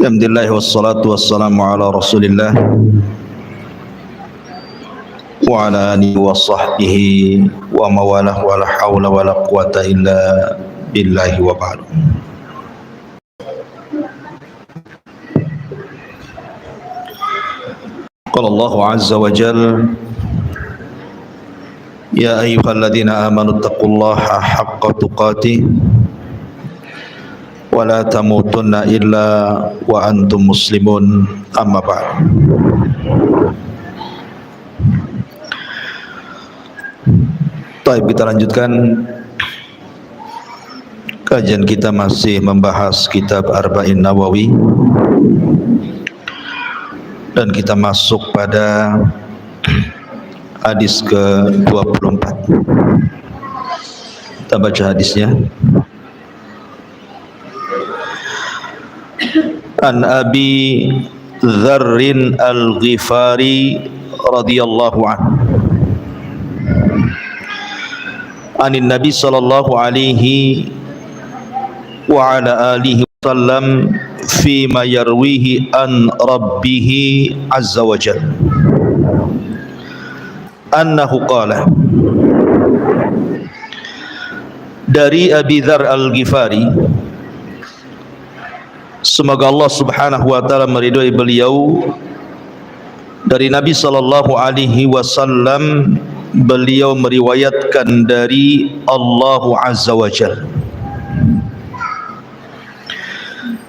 Alhamdulillah wassalatu wassalamu ala Rasulillah wa ala alihi wa sahbihi wa mawalah wa la hawla wa la quwata illa billahi wa ba'du. Qala Allah azza wa jalla ya ayyuhalladzina amanu taqullaha haqqa tuqatih wa la tamutunna illa wa antum muslimun, amma ba'd. Baik, kita lanjutkan kajian kita, masih membahas kitab Arba'in Nawawi, dan kita masuk pada hadis ke-24. Kita baca hadisnya. An Abi Dzarrin Al-Ghifari radhiyallahu anhu anin Nabi sallallahu alaihi wa ala alihi wasallam fima yarwihi an rabbih azza wa jalla annahu qala, dari Abi Dzar Al-Ghifari, semoga Allah subhanahu wa ta'ala meridhai beliau, dari Nabi sallallahu alaihi wasallam, beliau meriwayatkan dari Allah azza wa jalla,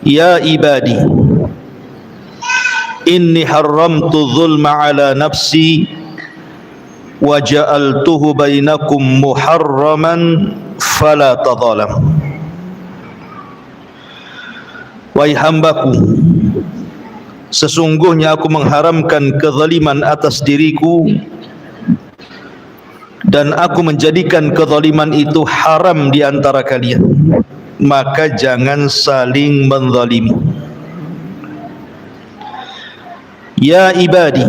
ya ibadi inni haramtu zulma ala nafsi wa ja'altuhu bainakum muharraman fala tadhalam. Wahai hambaku, sesungguhnya aku mengharamkan kezaliman atas diriku, dan aku menjadikan kezaliman itu haram di antara kalian, maka jangan saling menzalimi. Ya ibadi,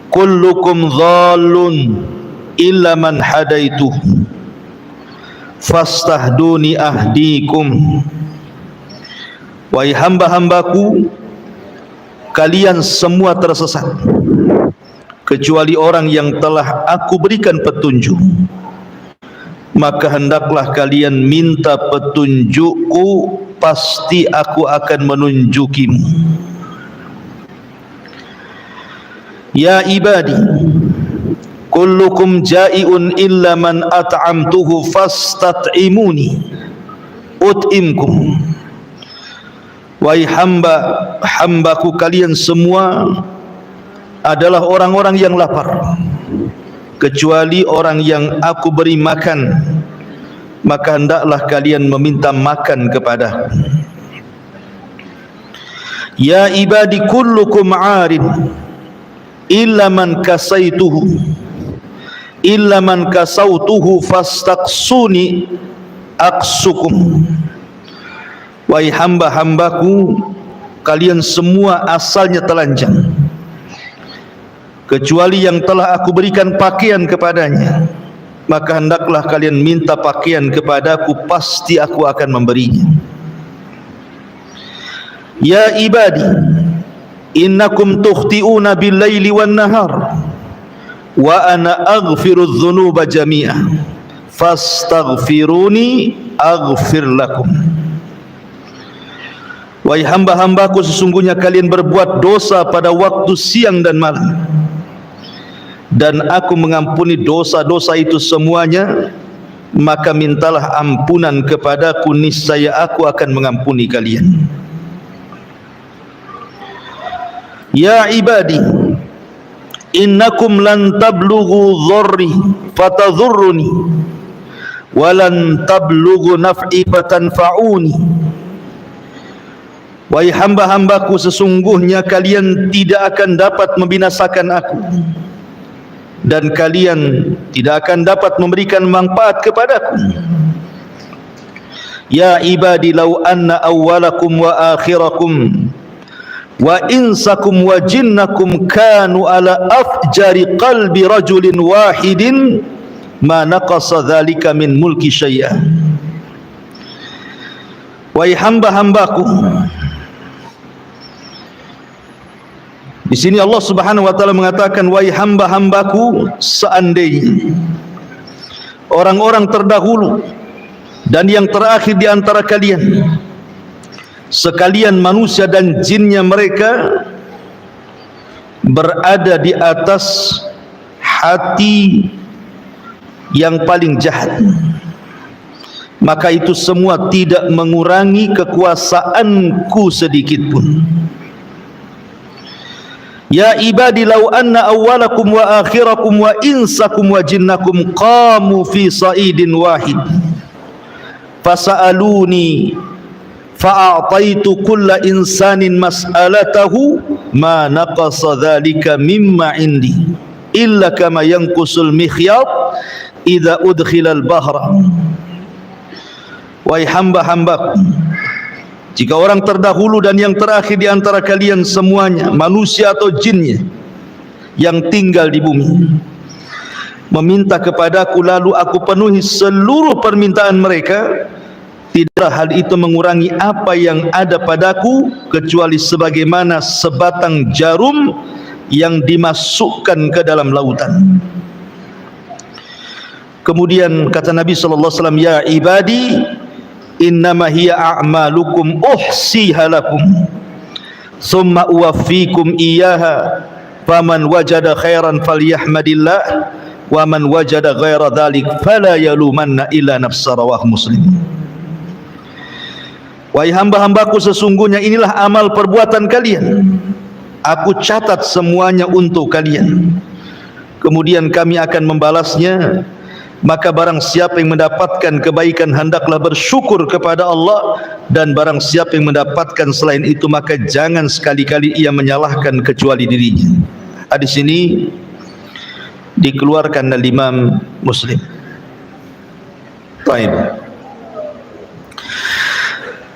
kullukum dhallun illa man hadaituh fastahduni ahdikum. Wahai hamba-hambaku, kalian semua tersesat kecuali orang yang telah aku berikan petunjuk, maka hendaklah kalian minta petunjukku, pasti aku akan menunjukimu. Ya ibadi, kullukum ja'iun illa man at'amtuhu fastat'imuni ut'imkum. Wahai hamba-hambaku, kalian semua adalah orang-orang yang lapar, kecuali orang yang aku beri makan, maka hendaklah kalian meminta makan kepadaku. Ya ibadi, kullukum 'arin illa man kasaituhu illa man kasautuhu fastaqsuni aqsukum. Wahai hamba-hambaku, kalian semua asalnya telanjang, kecuali yang telah aku berikan pakaian kepadanya, maka hendaklah kalian minta pakaian kepadaku, pasti aku akan memberinya. Ya ibadi, innakum tukhti'una bil-laili wan-nahar wa ana aghfiru dzunuba jami'a fastaghfiruni aghfir lakum. Wahai hamba-hambaku, sesungguhnya kalian berbuat dosa pada waktu siang dan malam, dan aku mengampuni dosa-dosa itu semuanya, maka mintalah ampunan kepadaku, niscaya aku akan mengampuni kalian. Ya ibadi, innakum lan tablughu dharri fatadhurruni wa lan tablughu naf'i fatanfa'uni. Wahai hamba-hambaku, sesungguhnya kalian tidak akan dapat membinasakan aku, dan kalian tidak akan dapat memberikan manfaat kepadaku. Ya ibadi, law anna awwalakum wa akhirakum wa insakum wa jinnakum kanu ala afjari qalbi rajulin wahidin ma naqasa dzalika min mulki syai'an. Wahai hamba-hambaku, Di sini Allah Subhanahu wa taala mengatakan, wahai hamba-hambaku, seandainya orang-orang terdahulu dan yang terakhir di antara kalian, sekalian manusia dan jinnya mereka, berada di atas hati yang paling jahat, maka itu semua tidak mengurangi kekuasaanku sedikit pun. Ya ibadi law anna awwalakum wa akhirakum wa insakum wa jinnakum qamu fi sa'idin wahid fasa'aluni fa'a'taitu kulla insanin mas'alatahu ma naqasa dhalika mimma indi illa kama yanqusul mikhyat idza udkhilal bahra. Wahai hamba-hambaku, jika orang terdahulu dan yang terakhir di antara kalian semuanya, manusia atau jinnya yang tinggal di bumi, meminta kepadaku lalu aku penuhi seluruh permintaan mereka, tidaklah hal itu mengurangi apa yang ada padaku kecuali sebagaimana sebatang jarum yang dimasukkan ke dalam lautan. Kemudian kata Nabi sallallahu alaihi wasallam, ya ibadi innama hiya a'malukum uhsiha lakum thumma uwaffikum iyyaha faman wajada khairan falyahmadillah wa man wajada ghaira dhalik fala yalumanna illa nafsa. Rawahu Muslim. Wahai hamba-hambaku, sesungguhnya inilah amal perbuatan kalian, aku catat semuanya untuk kalian, kemudian kami akan membalasnya. Maka barang siapa yang mendapatkan kebaikan hendaklah bersyukur kepada Allah, dan barang siapa yang mendapatkan selain itu maka jangan sekali-kali ia menyalahkan kecuali dirinya. Hadis ini dikeluarkan oleh Imam Muslim. Baik.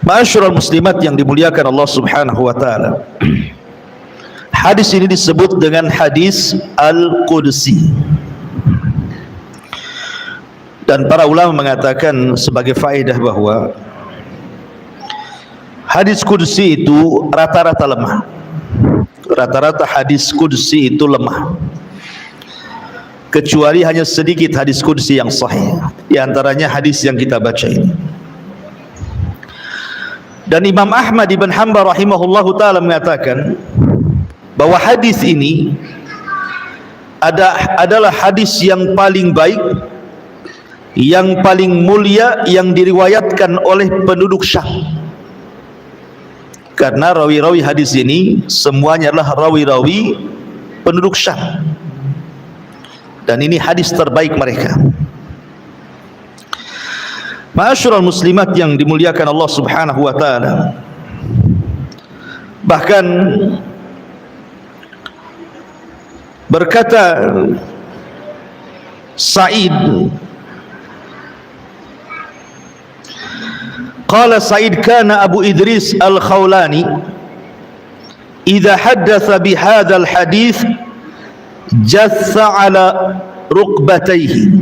Ma'asyiral muslimat yang dimuliakan Allah Subhanahu wa taala. Hadis ini disebut dengan hadis Al-Qudsi. Dan para ulama mengatakan sebagai faedah bahwa hadis qudsi itu rata-rata lemah. Rata-rata hadis qudsi itu lemah, kecuali hanya sedikit hadis qudsi yang sahih, di antaranya hadis yang kita baca ini. Dan Imam Ahmad ibn Hanbal rahimahullahu ta'ala mengatakan bahwa hadis ini adalah hadis yang paling baik, yang paling mulia yang diriwayatkan oleh penduduk Syam. Karena rawi-rawi hadis ini semuanya adalah rawi-rawi penduduk Syam, dan ini hadis terbaik mereka. Ma'asyiral muslimat yang dimuliakan Allah Subhanahu wa taala, bahkan berkata Sa'id, qala Sa'id kana Abu Idris Al-Khawlani idza haddatha bihadzal hadits jassa ala rukbatayhi.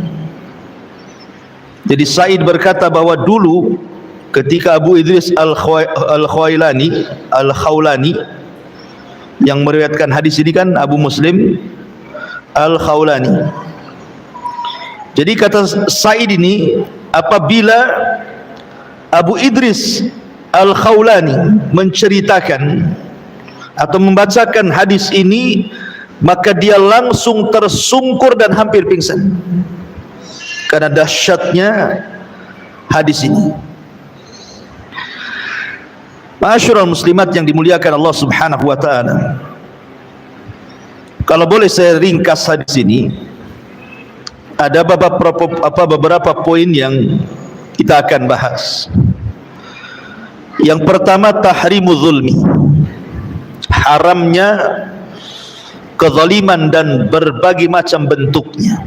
Jadi Sa'id berkata bahwa dulu ketika Abu Idris Al-Khawlani yang meriwayatkan hadis ini kan Abu Muslim Al-Khawlani. Jadi kata Sa'id ini, apabila Abu Idris Al-Khawlani menceritakan atau membacakan hadis ini, maka dia langsung tersungkur dan hampir pingsan karena dahsyatnya hadis ini. Ma'asyiral muslimat yang dimuliakan Allah Subhanahu wa taala, kalau boleh saya ringkas hadis ini, ada beberapa poin yang kita akan bahas. Yang pertama, tahrimu zulmi, haramnya kezaliman dan berbagai macam bentuknya.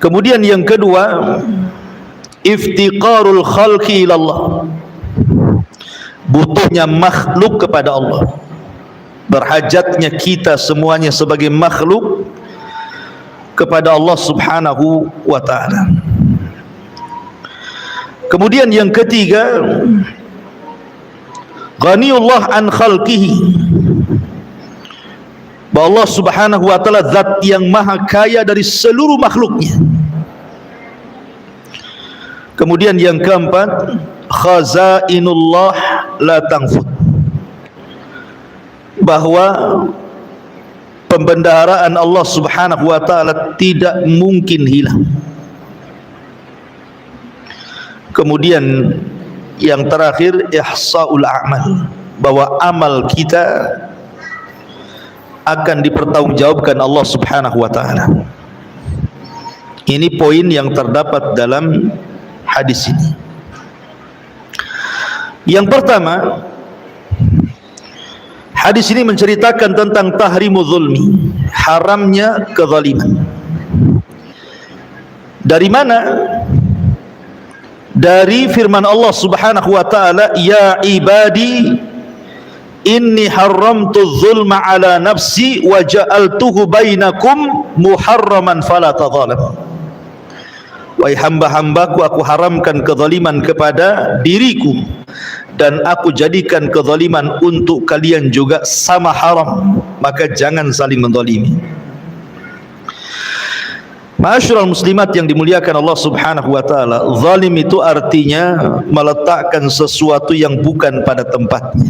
Kemudian yang kedua, iftiqarul khalqi ilallah, butuhnya makhluk kepada Allah, berhajatnya kita semuanya sebagai makhluk kepada Allah Subhanahu wa ta'ala. Kemudian yang ketiga, Ghaniyullah an khalqihi, bahwa Allah subhanahu wa ta'ala zat yang maha kaya dari seluruh makhluknya. Kemudian yang keempat, khazainullah la tanfud, bahwa pembendaharaan Allah subhanahu wa ta'ala tidak mungkin hilang. Kemudian yang terakhir, ihsaul a'mal, bahwa amal kita akan dipertanggungjawabkan Allah subhanahu wa ta'ala. Ini poin yang terdapat dalam hadis ini. Yang pertama, hadis ini menceritakan tentang tahrimu zulmi, haramnya kezaliman. Dari mana? Dari firman Allah subhanahu wa ta'ala, ya ibadi inni haramtu zulma ala nafsi wa ja'altuhu bainakum muharraman fala tadhalam. Wahai hamba-hambaku, aku haramkan kezaliman kepada diriku dan aku jadikan kezaliman untuk kalian juga sama haram, maka jangan saling menzalimi. Ma'asyiral muslimat yang dimuliakan Allah subhanahu wa ta'ala, zalim itu artinya meletakkan sesuatu yang bukan pada tempatnya,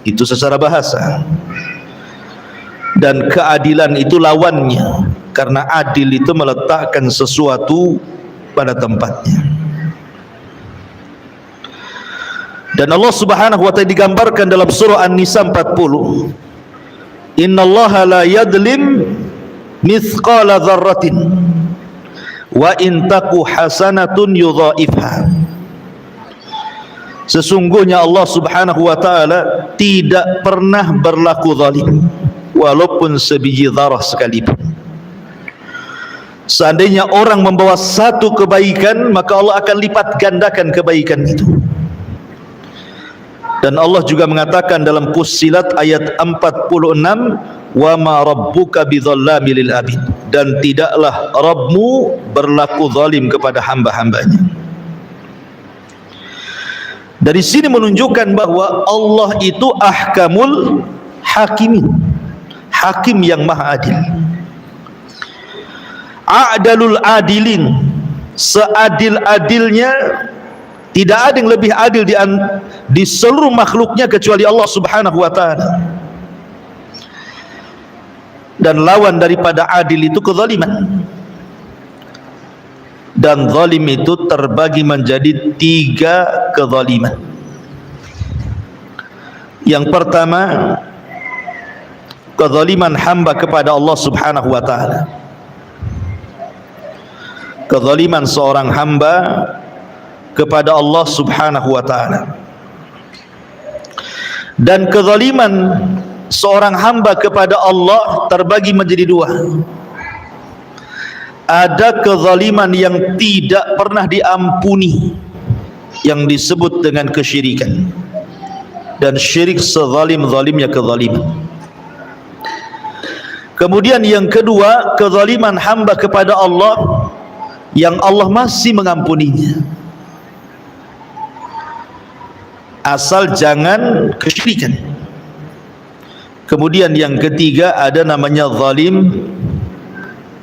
itu secara bahasa. Dan keadilan itu lawannya, karena adil itu meletakkan sesuatu pada tempatnya. Dan Allah subhanahu wa ta'ala digambarkan dalam surah An-Nisa 40, innallaha la yadlim mithqala dzarratin wa in taku hasanatun yudhaifha. Sesungguhnya Allah subhanahu wa ta'ala tidak pernah berlaku zalim, walaupun sebiji zarah sekalipun. Seandainya orang membawa satu kebaikan, maka Allah akan lipat gandakan kebaikan itu. Dan Allah juga mengatakan dalam Fussilat ayat 46, wa ma rabbuka bidzallami lil abid, dan tidaklah Rabbmu berlaku zalim kepada hamba-hambanya. Dari sini menunjukkan bahwa Allah itu ahkamul hakimin, hakim yang maha adil. A'dalul adilin, seadil-adilnya, tidak ada yang lebih adil di seluruh makhluknya kecuali Allah subhanahu wa ta'ala. Dan lawan daripada adil itu kezaliman. Dan zalim itu terbagi menjadi 3 kezaliman. Yang pertama, kezaliman hamba kepada Allah subhanahu wa ta'ala. Kezaliman seorang hamba kepada Allah subhanahu wa ta'ala. Dan kezaliman seorang hamba kepada Allah terbagi menjadi 2. Ada kezaliman yang tidak pernah diampuni, yang disebut dengan kesyirikan. Dan syirik sezalim-zalimnya kezaliman. Kemudian yang kedua, kezaliman hamba kepada Allah yang Allah masih mengampuninya, asal jangan kesyirikan. Kemudian yang ketiga ada namanya zalim.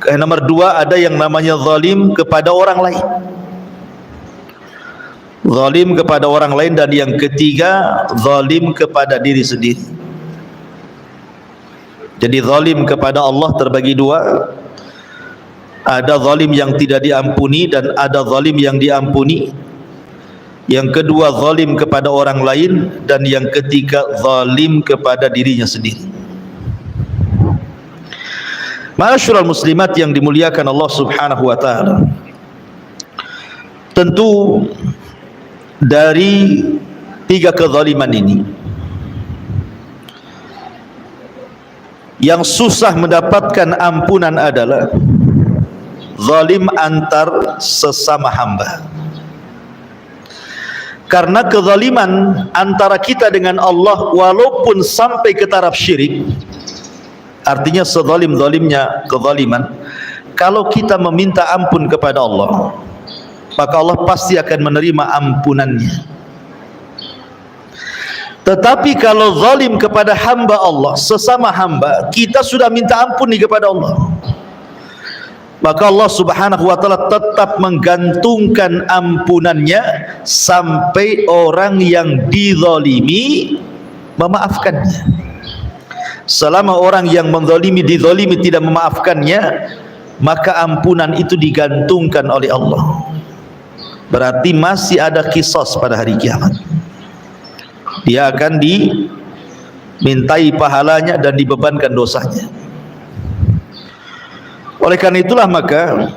Nomor 2 ada yang namanya zalim kepada orang lain, zalim kepada orang lain. Dan yang ketiga, zalim kepada diri sendiri. Jadi zalim kepada Allah terbagi 2. Ada zalim yang tidak diampuni dan ada zalim yang diampuni. Yang kedua, zalim kepada orang lain. Dan yang ketiga, zalim kepada dirinya sendiri. Ma'asyiral muslimat yang dimuliakan Allah subhanahu wa ta'ala, tentu dari 3 kezaliman ini, yang susah mendapatkan ampunan adalah zalim antar sesama hamba. Karena kezaliman antara kita dengan Allah, walaupun sampai ke taraf syirik, artinya sezalim-zalimnya kezaliman, kalau kita meminta ampun kepada Allah, maka Allah pasti akan menerima ampunannya. Tetapi kalau zalim kepada hamba Allah, sesama hamba, kita sudah minta ampun kepada Allah, maka Allah Subhanahu wa taala tetap menggantungkan ampunannya sampai orang yang dizalimi memaafkannya. Selama orang yang menzalimi dizalimi tidak memaafkannya, maka ampunan itu digantungkan oleh Allah. Berarti masih ada qisas pada hari kiamat. Dia akan dimintai pahalanya dan dibebankan dosanya. Oleh karena itulah maka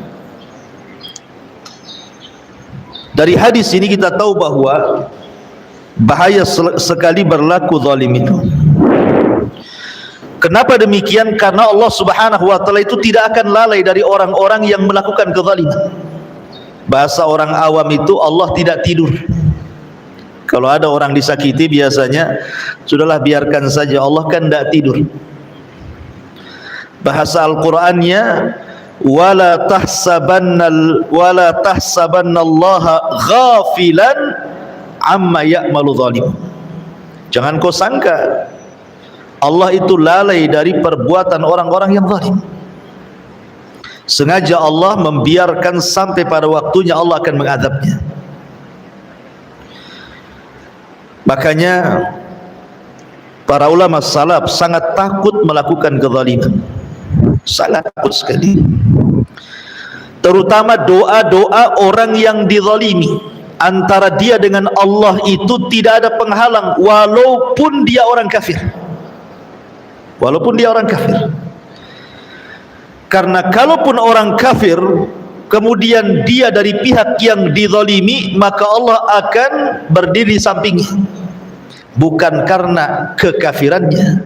dari hadis ini kita tahu bahwa bahaya sekali berlaku zalim itu. Kenapa demikian? Karena Allah Subhanahu wa taala itu tidak akan lalai dari orang-orang yang melakukan kezaliman. Bahasa orang awam itu Allah tidak tidur. Kalau ada orang disakiti biasanya sudahlah biarkan saja, Allah kan tidak tidur. Bahasa Al-Qur'annya wala tahsabannallaha ghafilan amma ya'malu zalim. Jangan kau sangka Allah itu lalai dari perbuatan orang-orang yang zalim. Sengaja Allah membiarkan sampai pada waktunya Allah akan mengadabnya. Makanya para ulama salaf sangat takut melakukan kezaliman, sangat takut sekali. Terutama doa-doa orang yang dizalimi, antara dia dengan Allah itu tidak ada penghalang, walaupun dia orang kafir. Walaupun dia orang kafir. Karena kalaupun orang kafir kemudian dia dari pihak yang dizalimi, maka Allah akan berdiri di sampingnya, bukan karena kekafirannya,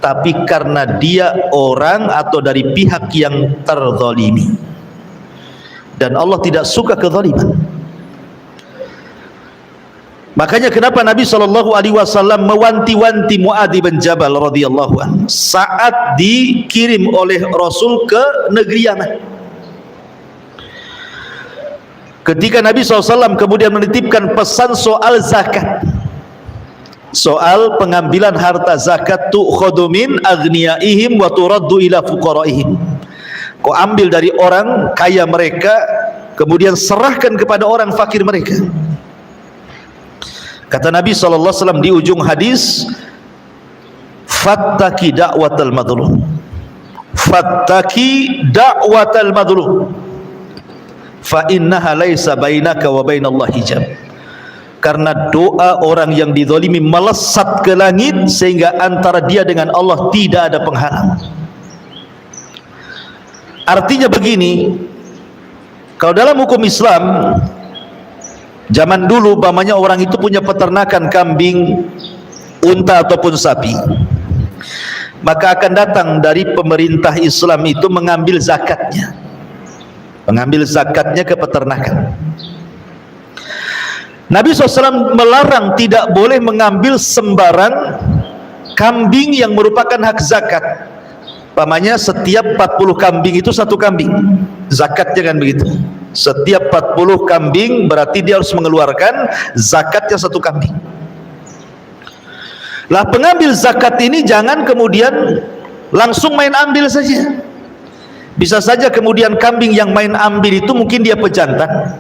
tapi karena dia orang atau dari pihak yang terzalimi. Dan Allah tidak suka kezaliman. Makanya kenapa Nabi SAW mewanti-wanti Muadz bin Jabal radhiyallahu anhu saat dikirim oleh Rasul ke negeri Yaman. Ketika Nabi SAW kemudian menitipkan pesan soal zakat, soal pengambilan harta zakat, tu'khadhu min aghniyaihim wa turaddu ila fuqaraihim. Kau ambil dari orang kaya mereka kemudian serahkan kepada orang fakir mereka. Kata Nabi SAW di ujung hadis, fattaki da'watal madlum, fattaki da'watal madlum, fa innaha laisa bainaka wa bainallahi hijab. Karena doa orang yang dizalimi melesat ke langit sehingga antara dia dengan Allah tidak ada penghalang. Artinya begini, kalau dalam hukum Islam zaman dulu umpamanya orang itu punya peternakan kambing, unta ataupun sapi, maka akan datang dari pemerintah Islam itu mengambil zakatnya, ke peternakan. Nabi SAW melarang tidak boleh mengambil sembarang kambing yang merupakan hak zakat. Umpamanya setiap 40 kambing itu satu kambing, zakatnya kan begitu. Setiap 40 kambing berarti dia harus mengeluarkan zakatnya satu kambing. Lah pengambil zakat ini jangan kemudian langsung main ambil saja. Bisa saja kemudian kambing yang main ambil itu mungkin dia pejantan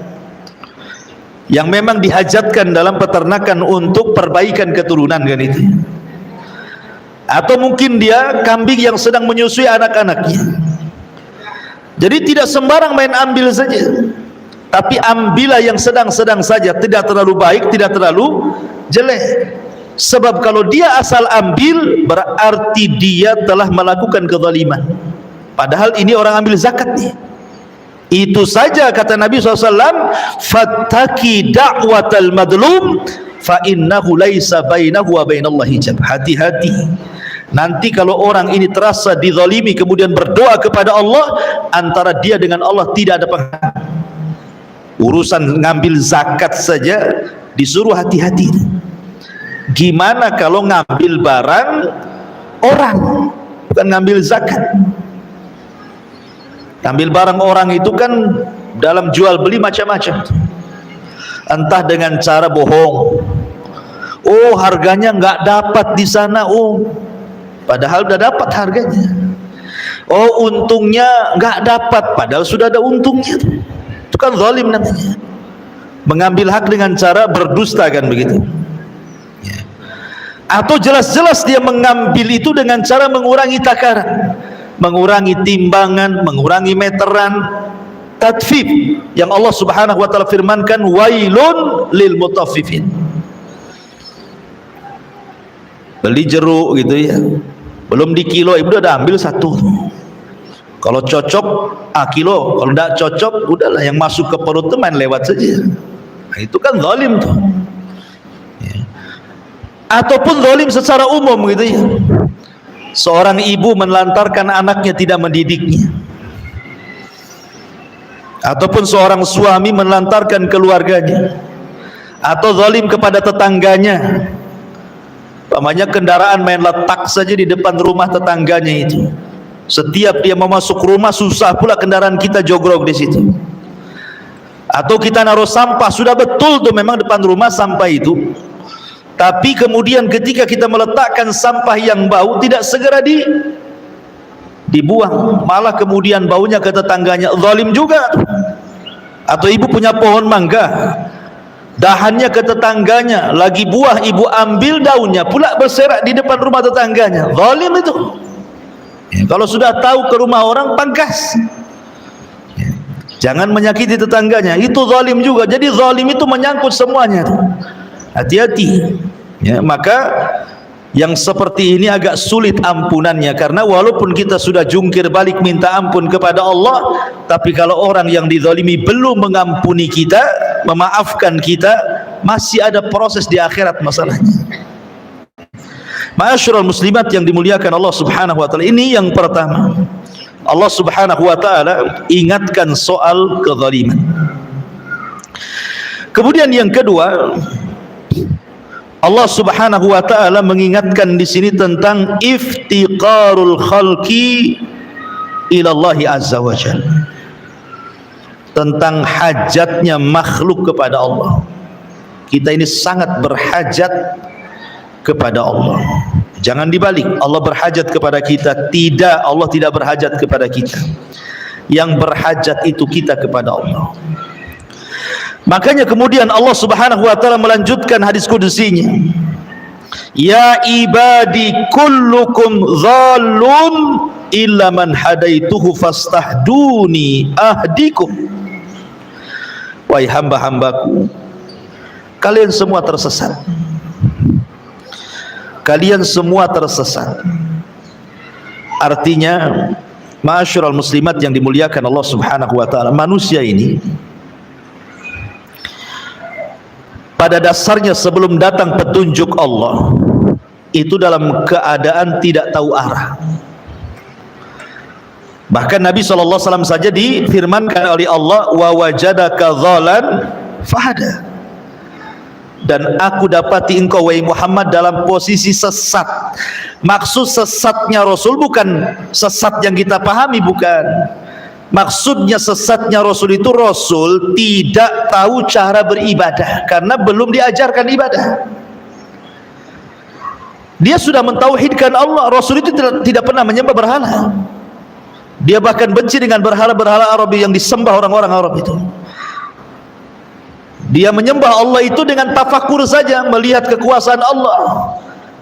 yang memang dihajatkan dalam peternakan untuk perbaikan keturunan kan itu. Atau mungkin dia kambing yang sedang menyusui anak-anaknya. Jadi tidak sembarang main ambil saja, tapi ambillah yang sedang-sedang saja, tidak terlalu baik, tidak terlalu jelek. Sebab kalau dia asal ambil berarti dia telah melakukan kezaliman, padahal ini orang ambil zakat nih. Itu saja kata Nabi SAW, fattaki da'watal madlum fa innahu laisa bainahu wa bainallahi hijab. Hati-hati, nanti kalau orang ini terasa dizalimi kemudian berdoa kepada Allah, antara dia dengan Allah tidak ada penghalang. Urusan ngambil zakat saja disuruh hati-hati. Gimana kalau ngambil barang orang, bukan ngambil zakat. Ngambil barang orang itu kan dalam jual beli macam-macam, entah dengan cara bohong, Oh, harganya nggak dapat di sana. Oh, padahal udah dapat harganya. Oh, untungnya nggak dapat, padahal sudah ada untungnya. Itu kan zalim namanya. Mengambil hak dengan cara berdusta, kan begitu. Atau jelas-jelas dia mengambil itu dengan cara mengurangi takaran, mengurangi timbangan, mengurangi meteran, tadfif, yang Allah Subhanahu wa taala firmankan, wailun lil mutaffifin. Beli jeruk gitu ya, belum di kilo, ibu udah ambil satu. Kalau cocok kilo, kalau tidak cocok udahlah, yang masuk ke perut itu main lewat saja. Nah, itu kan zalim tuh. Ya. Ataupun zalim secara umum gitu ya. Seorang ibu menelantarkan anaknya, tidak mendidiknya. Ataupun seorang suami menelantarkan keluarganya. Atau zalim kepada tetangganya. Pamannya kendaraan main letak saja di depan rumah tetangganya itu. Setiap dia mau masuk rumah susah pula kendaraan kita jogrok di situ. Atau kita naruh sampah, sudah betul tuh memang depan rumah sampah itu. Tapi kemudian ketika kita meletakkan sampah yang bau, tidak segera dibuang, malah kemudian baunya ke tetangganya, zalim juga. Atau ibu punya pohon mangga, dahannya ke tetangganya, lagi buah ibu ambil daunnya pula berserak di depan rumah tetangganya, zalim itu. Ya, kalau sudah tahu ke rumah orang, pangkas. Ya, jangan menyakiti tetangganya, itu zalim juga. Jadi zalim itu menyangkut semuanya. Hati-hati. Ya, maka yang seperti ini agak sulit ampunannya, karena walaupun kita sudah jungkir balik minta ampun kepada Allah, tapi kalau orang yang dizalimi belum mengampuni kita, memaafkan kita, masih ada proses di akhirat masalahnya. Ma'asyiral muslimat yang dimuliakan Allah Subhanahu wa taala, ini yang pertama. Allah Subhanahu wa taala ingatkan soal kezaliman. Kemudian yang kedua, Allah Subhanahu wa taala mengingatkan di sini tentang iftiqarul khalqi ila Allah azza wa jalla. Tentang hajatnya makhluk kepada Allah. Kita ini sangat berhajat kepada Allah. Jangan dibalik, Allah berhajat kepada kita. Tidak, Allah tidak berhajat kepada kita. Yang berhajat itu kita kepada Allah. Makanya kemudian Allah Subhanahu wa taala melanjutkan hadis kudusinya, ya ibadi kullukum dhallun illa man hadaituhu fastahduni ahdikum. Wahai hamba-hambaku, kalian semua tersesat. Kalian semua tersesat. Artinya, ma'asyiral muslimat yang dimuliakan Allah Subhanahu wa taala, manusia ini pada dasarnya sebelum datang petunjuk Allah itu dalam keadaan tidak tahu arah. Bahkan Nabi SAW saja difirmankan oleh Allah, wa wajadaka dhalan fahada, dan aku dapati engkau wahai Muhammad dalam posisi sesat. Maksud sesatnya Rasul bukan sesat yang kita pahami, bukan. Maksudnya sesatnya Rasul itu, Rasul tidak tahu cara beribadah karena belum diajarkan ibadah. Dia sudah mentauhidkan Allah. Rasul itu tidak pernah menyembah berhala. Dia bahkan benci dengan berhala-berhala Arab yang disembah orang-orang Arab itu. Dia menyembah Allah itu dengan tafakur saja, melihat kekuasaan Allah.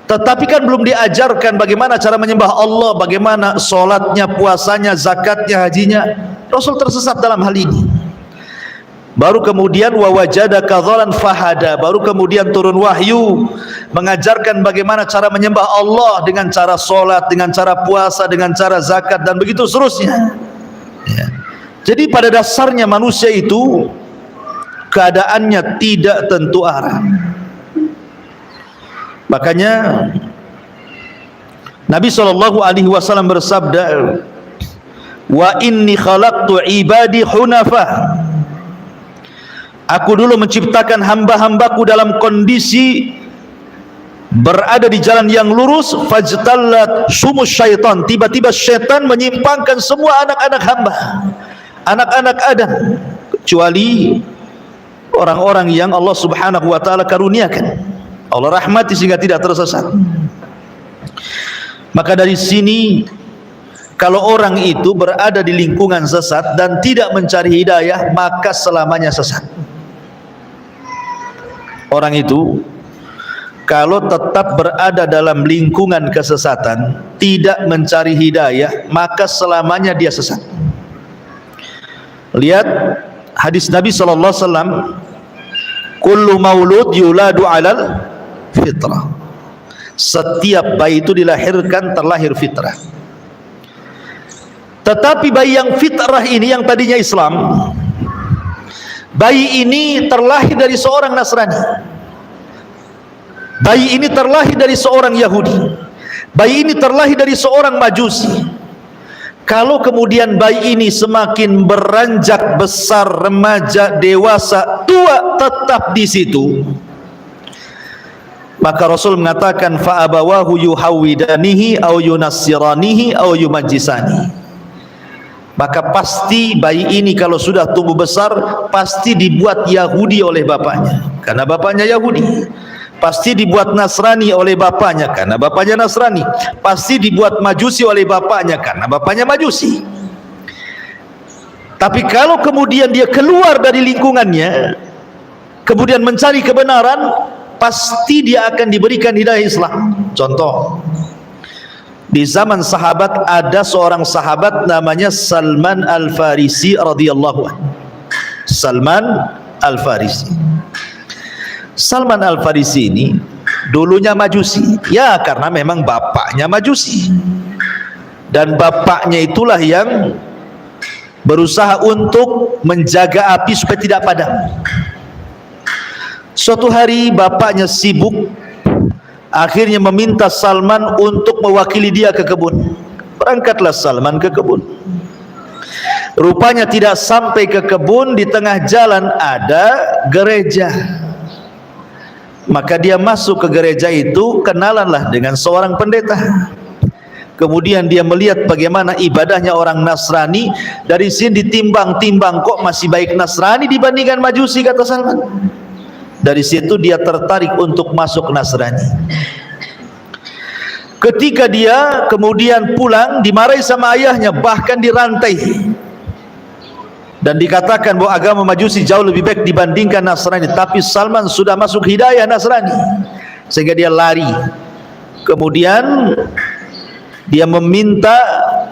Tetapi kan belum diajarkan bagaimana cara menyembah Allah, bagaimana solatnya, puasanya, zakatnya, hajinya. Rasul tersesat dalam hal ini. Baru kemudian wa wajadaka dhalan fahada, baru kemudian turun wahyu mengajarkan bagaimana cara menyembah Allah dengan cara solat, dengan cara puasa, dengan cara zakat, dan begitu seterusnya. Ya. Jadi pada dasarnya manusia itu keadaannya tidak tentu arah. Makanya Nabi SAW bersabda, wa inni khalaqtu ibadi hunafa, aku dulu menciptakan hamba-hambaku dalam kondisi berada di jalan yang lurus, fajtallat sumus syaitan, tiba-tiba syaitan menyimpangkan semua anak-anak hamba, anak-anak Adam, kecuali orang-orang yang Allah Subhanahu wa taala karuniakan. Allah rahmati sehingga tidak tersesat. Maka dari sini, kalau orang itu berada di lingkungan sesat dan tidak mencari hidayah, maka selamanya sesat. Orang itu kalau tetap berada dalam lingkungan kesesatan, tidak mencari hidayah, maka selamanya dia sesat. Lihat hadis Nabi SAW, kullu maulud yuladu alal fitrah. Setiap bayi itu dilahirkan terlahir fitrah. Tetapi bayi yang fitrah ini, yang tadinya Islam, bayi ini terlahir dari seorang Nasrani, bayi ini terlahir dari seorang Yahudi, bayi ini terlahir dari seorang Majusi. Kalau kemudian bayi ini semakin beranjak besar, remaja, dewasa, tua, tetap di situ, maka Rasul mengatakan fa abawahu yuhawidanihi au yunassiranihi au yumajjisani. Maka pasti bayi ini kalau sudah tumbuh besar pasti dibuat Yahudi oleh bapaknya karena bapaknya Yahudi, pasti dibuat Nasrani oleh bapaknya karena bapaknya Nasrani, pasti dibuat Majusi oleh bapaknya karena bapaknya Majusi. Tapi kalau kemudian dia keluar dari lingkungannya, kemudian mencari kebenaran, pasti dia akan diberikan hidayah Islam. Contoh, di zaman sahabat ada seorang sahabat namanya Salman Al-Farisi radhiyallahu anhu. Salman Al-Farisi. Salman Al-Farisi ini dulunya Majusi, ya karena memang bapaknya Majusi, dan bapaknya itulah yang berusaha untuk menjaga api supaya tidak padam. Suatu hari bapaknya sibuk, akhirnya meminta Salman untuk mewakili dia ke kebun. Berangkatlah Salman ke kebun. Rupanya tidak sampai ke kebun, di tengah jalan ada gereja. Maka dia masuk ke gereja itu, kenalanlah dengan seorang pendeta. Kemudian dia melihat bagaimana ibadahnya orang Nasrani. Dari sini ditimbang-timbang, kok masih baik Nasrani dibandingkan Majusi, kata Salman. Dari situ dia tertarik untuk masuk Nasrani. Ketika dia kemudian pulang, dimarahi sama ayahnya, bahkan dirantai, dan dikatakan bahwa agama Majusi jauh lebih baik dibandingkan Nasrani. Tapi Salman sudah masuk hidayah Nasrani, sehingga dia lari. Kemudian dia meminta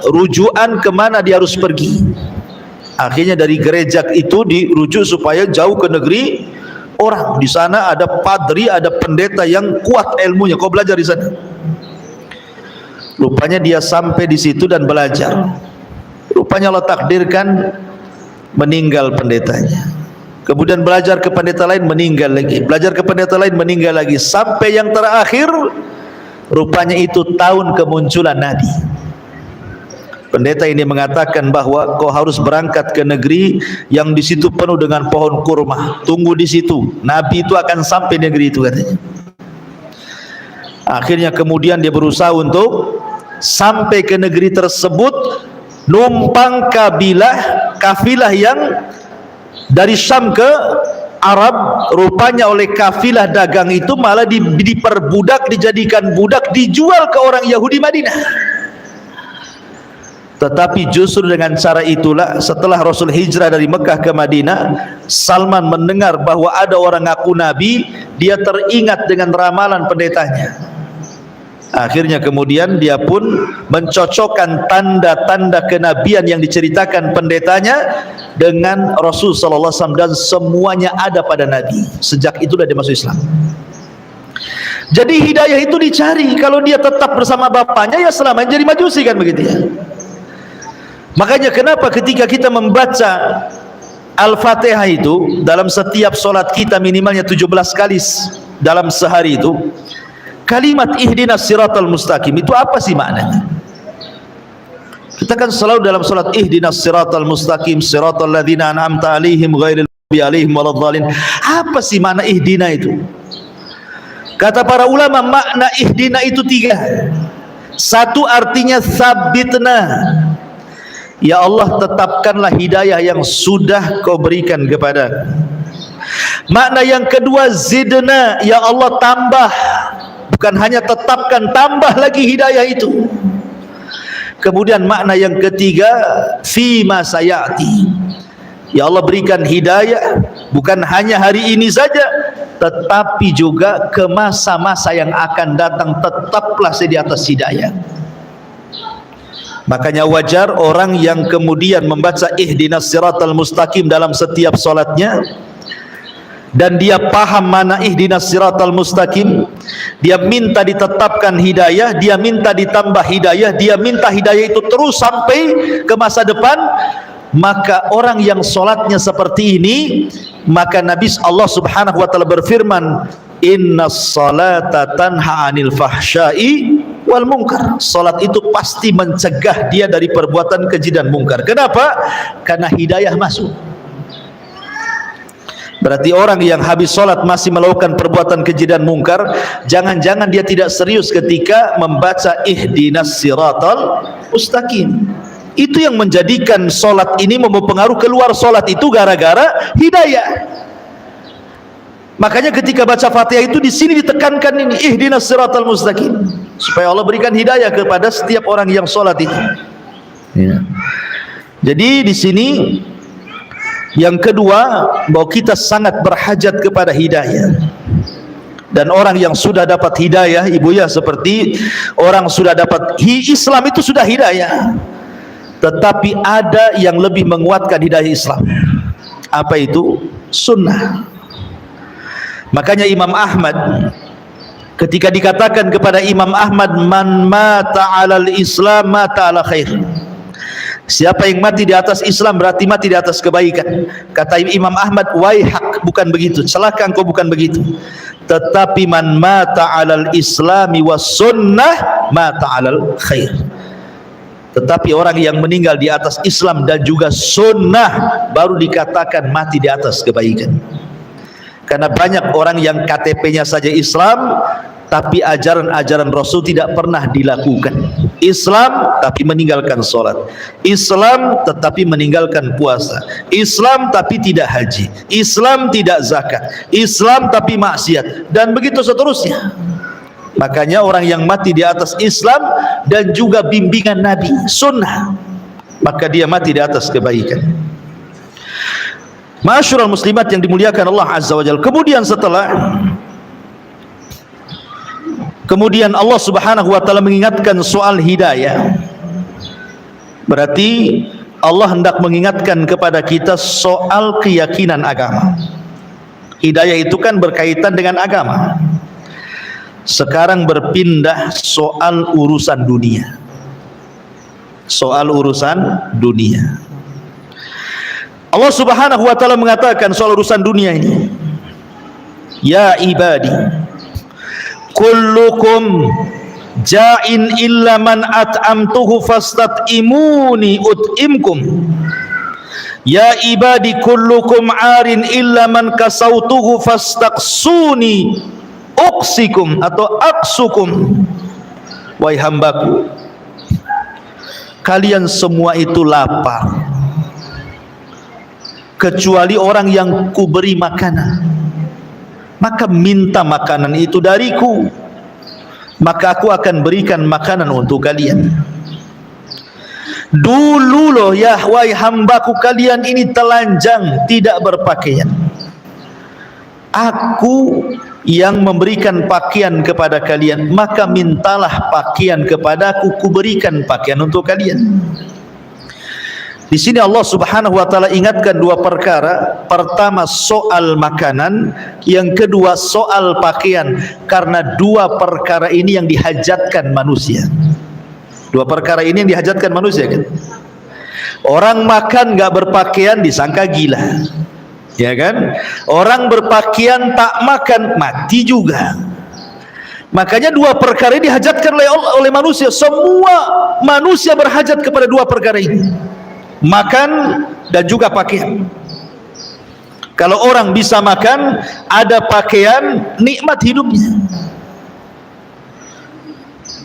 rujukan kemana dia harus pergi. Akhirnya dari gereja itu dirujuk supaya jauh ke negeri orang. Di sana ada padri, ada pendeta yang kuat ilmunya, kau belajar di sana. Rupanya dia sampai di situ dan belajar. Rupanya Allah takdirkan meninggal pendetanya. Kemudian belajar ke pendeta lain, meninggal lagi. Belajar ke pendeta lain, meninggal lagi. Sampai yang terakhir, rupanya itu tahun kemunculan Nabi. Pendeta ini mengatakan bahwa kau harus berangkat ke negeri yang di situ penuh dengan pohon kurma. Tunggu di situ, Nabi itu akan sampai negeri itu, katanya. Akhirnya kemudian dia berusaha untuk sampai ke negeri tersebut, numpang kafilah yang dari Syam ke Arab. Rupanya oleh kafilah dagang itu malah diperbudak, dijadikan budak, dijual ke orang Yahudi Madinah. Tetapi justru dengan cara itulah, setelah Rasul hijrah dari Mekah ke Madinah, Salman mendengar bahwa ada orang ngaku Nabi. Dia teringat dengan ramalan pendetanya. Akhirnya kemudian dia pun mencocokkan tanda-tanda kenabian yang diceritakan pendetanya dengan Rasul sallallahu alaihi wasallam, dan semuanya ada pada Nabi. Sejak itulah dia masuk Islam. Jadi hidayah itu dicari. Kalau dia tetap bersama bapaknya, ya selamanya jadi Majusi, kan begitu ya. Makanya kenapa ketika kita membaca Al-Fatihah itu dalam setiap solat kita minimalnya 17 kali dalam sehari itu, kalimat ihdinas siratal mustaqim itu apa sih maknanya? Kita kan selalu dalam solat ihdinas siratal mustaqim siratal ladzina an'amta alaihim ghairil maghdubi alaihim waladdallin. Apa sih makna ihdina itu? Kata para ulama, makna ihdina itu 3. Satu, artinya sabitna. Ya Allah, tetapkanlah hidayah yang sudah kau berikan kepada. Makna yang kedua, zidna, ya Allah tambah. Bukan hanya tetapkan, tambah lagi hidayah itu. Kemudian makna yang ketiga, fima sayati, ya Allah berikan hidayah bukan hanya hari ini saja, tetapi juga ke masa-masa yang akan datang, tetaplah saya di atas hidayah. Makanya wajar orang yang kemudian membaca ihdinas siratal mustaqim dalam setiap solatnya, dan dia paham mana ihdinas siratal mustaqim, dia minta ditetapkan hidayah, dia minta ditambah hidayah, dia minta hidayah itu terus sampai ke masa depan. Maka orang yang solatnya seperti ini, maka Nabi Allah Subhanahu wa taala berfirman, innas salata tanha 'anil fahsya'i wal munkar. Salat itu pasti mencegah dia dari perbuatan keji dan mungkar. Kenapa? Karena hidayah masuk. Berarti orang yang habis sholat masih melakukan perbuatan keji dan mungkar, jangan-jangan dia tidak serius ketika membaca ihdinas siratal mustaqim. Itu yang menjadikan sholat ini mempengaruhi keluar sholat itu gara-gara hidayah. Makanya ketika baca Fatihah itu di sini ditekankan ini ihdinas siratal mustaqim, supaya Allah berikan hidayah kepada setiap orang yang sholat itu. Ya. Jadi di sini yang kedua, bahwa kita sangat berhajat kepada hidayah. Dan orang yang sudah dapat hidayah, ibu ya, seperti orang sudah dapat Islam itu sudah hidayah. Tetapi ada yang lebih menguatkan hidayah Islam. Apa itu? Sunnah. Makanya Imam Ahmad, ketika dikatakan kepada Imam Ahmad, man mata alal Islam mata ala khair. Siapa yang mati di atas Islam berarti mati di atas kebaikan. Kata Imam Ahmad, waihak, bukan begitu, celaka engkau, bukan begitu. Tetapi man mata alal islami was sunnah mata alal khair. Tetapi orang yang meninggal di atas Islam dan juga sunnah baru dikatakan mati di atas kebaikan. Karena banyak orang yang KTP-nya saja Islam, tapi ajaran-ajaran Rasul tidak pernah dilakukan. Islam tapi meninggalkan sholat, Islam tetapi meninggalkan puasa, Islam tapi tidak haji, Islam tidak zakat, Islam tapi maksiat, dan begitu seterusnya. Makanya orang yang mati di atas Islam dan juga bimbingan Nabi, sunnah, maka dia mati di atas kebaikan. Ma'asyiral muslimat yang dimuliakan Allah Azza wa Jalla. Kemudian Allah Subhanahu wa taala mengingatkan soal hidayah. Berarti Allah hendak mengingatkan kepada kita soal keyakinan agama. Hidayah itu kan berkaitan dengan agama. Sekarang berpindah soal urusan dunia. Soal urusan dunia. Allah Subhanahu wa taala mengatakan soal urusan dunia ini, ya ibadi, kullukum ja'in illa man at'amtuhu fastat'imuni ut'imkum. Ya ibadi kullukum 'arin illa man kasautuhu fastaqsuni uqsikum atau aqsukum. Wahai hambaku, kalian semua itu lapar kecuali orang yang kuberi makanan, maka minta makanan itu dariku, maka aku akan berikan makanan untuk kalian. Dulu loh ya wahai hambaku, kalian ini telanjang, tidak berpakaian, aku yang memberikan pakaian kepada kalian, maka mintalah pakaian kepadaku, kuberikan pakaian untuk kalian. Di sini Allah Subhanahu wa taala ingatkan dua perkara. Pertama soal makanan, yang kedua soal pakaian, karena dua perkara ini yang dihajatkan manusia. Dua perkara ini yang dihajatkan manusia kan. Orang makan enggak berpakaian disangka gila. Ya kan? Orang berpakaian tak makan mati juga. Makanya dua perkara ini dihajatkan oleh manusia. Semua manusia berhajat kepada dua perkara ini. Makan dan juga pakaian. Kalau orang bisa makan, ada pakaian, nikmat hidupnya.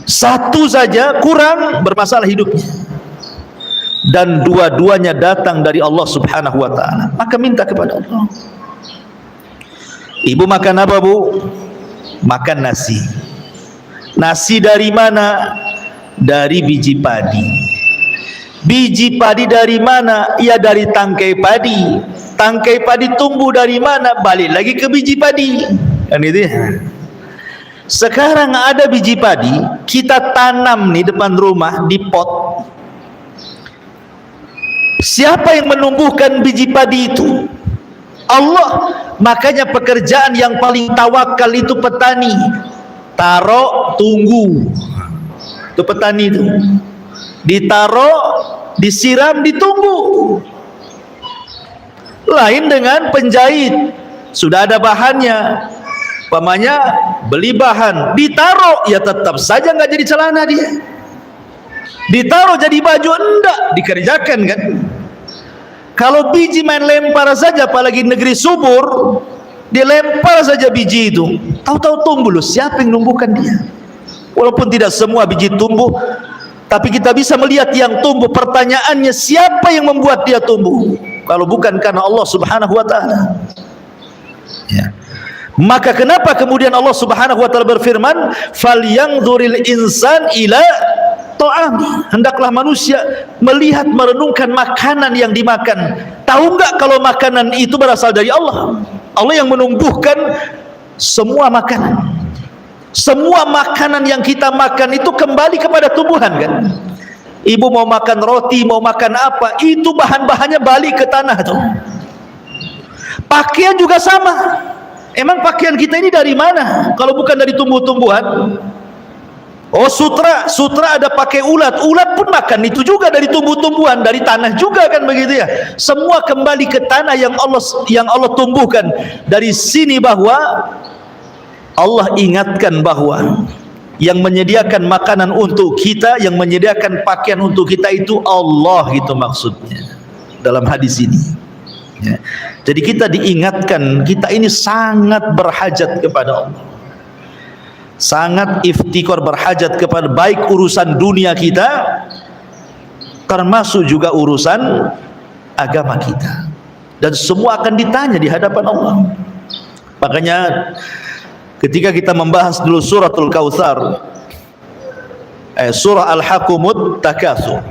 Satu saja kurang, bermasalah hidupnya. Dan dua-duanya datang dari Allah Subhanahu wa taala, maka minta kepada Allah. Ibu makan apa, Bu? Makan nasi. Nasi dari mana? Dari biji padi. Biji padi dari mana? Ya dari tangkai padi. Tangkai padi tumbuh dari mana? Balik lagi ke biji padi. Kan itu ya. Sekarang ada biji padi, kita tanam nih depan rumah di pot. Siapa yang menumbuhkan biji padi itu? Allah. Makanya pekerjaan yang paling tawakal itu petani. Taruh, tunggu. Itu petani itu. Ditaruh, disiram, ditunggu. Lain dengan penjahit. Sudah ada bahannya. Umpamanya beli bahan, ditaruh, ya tetap saja nggak jadi celana dia. Ditaruh jadi baju, enggak dikerjakan kan. Kalau biji main lempar saja, apalagi negeri subur, dilempar saja biji itu, tahu-tahu tumbuh loh. Siapa yang numbuhkan dia? Walaupun tidak semua biji tumbuh, tapi kita bisa melihat yang tumbuh. Pertanyaannya, siapa yang membuat dia tumbuh? Kalau bukan karena Allah Subhanahu wa Ta'ala. Ya. Maka kenapa kemudian Allah Subhanahu wa Ta'ala berfirman, "Falyanzuril insan ila ta'ami." Hendaklah manusia melihat, merenungkan makanan yang dimakan. Tahu enggak kalau makanan itu berasal dari Allah? Allah yang menumbuhkan semua makanan. Semua makanan yang kita makan itu kembali kepada tumbuhan kan. Ibu mau makan roti, mau makan apa, itu bahan-bahannya balik ke tanah tuh. Pakaian juga sama. Emang pakaian kita ini dari mana? Kalau bukan dari tumbuh-tumbuhan? Oh, sutra ada pakai ulat. Ulat pun makan itu juga dari tumbuh-tumbuhan, dari tanah juga kan begitu ya. Semua kembali ke tanah yang Allah tumbuhkan. Dari sini bahwa Allah ingatkan bahwa yang menyediakan makanan untuk kita, yang menyediakan pakaian untuk kita itu Allah, gitu maksudnya dalam hadis ini. Ya. Jadi kita diingatkan, kita ini sangat berhajat kepada Allah, sangat iftikar, berhajat kepada baik urusan dunia kita, termasuk juga urusan agama kita, dan semua akan ditanya di hadapan Allah. Makanya ketika kita membahas dulu suratul Kautsar, surah Al-Hakumut Takatsur,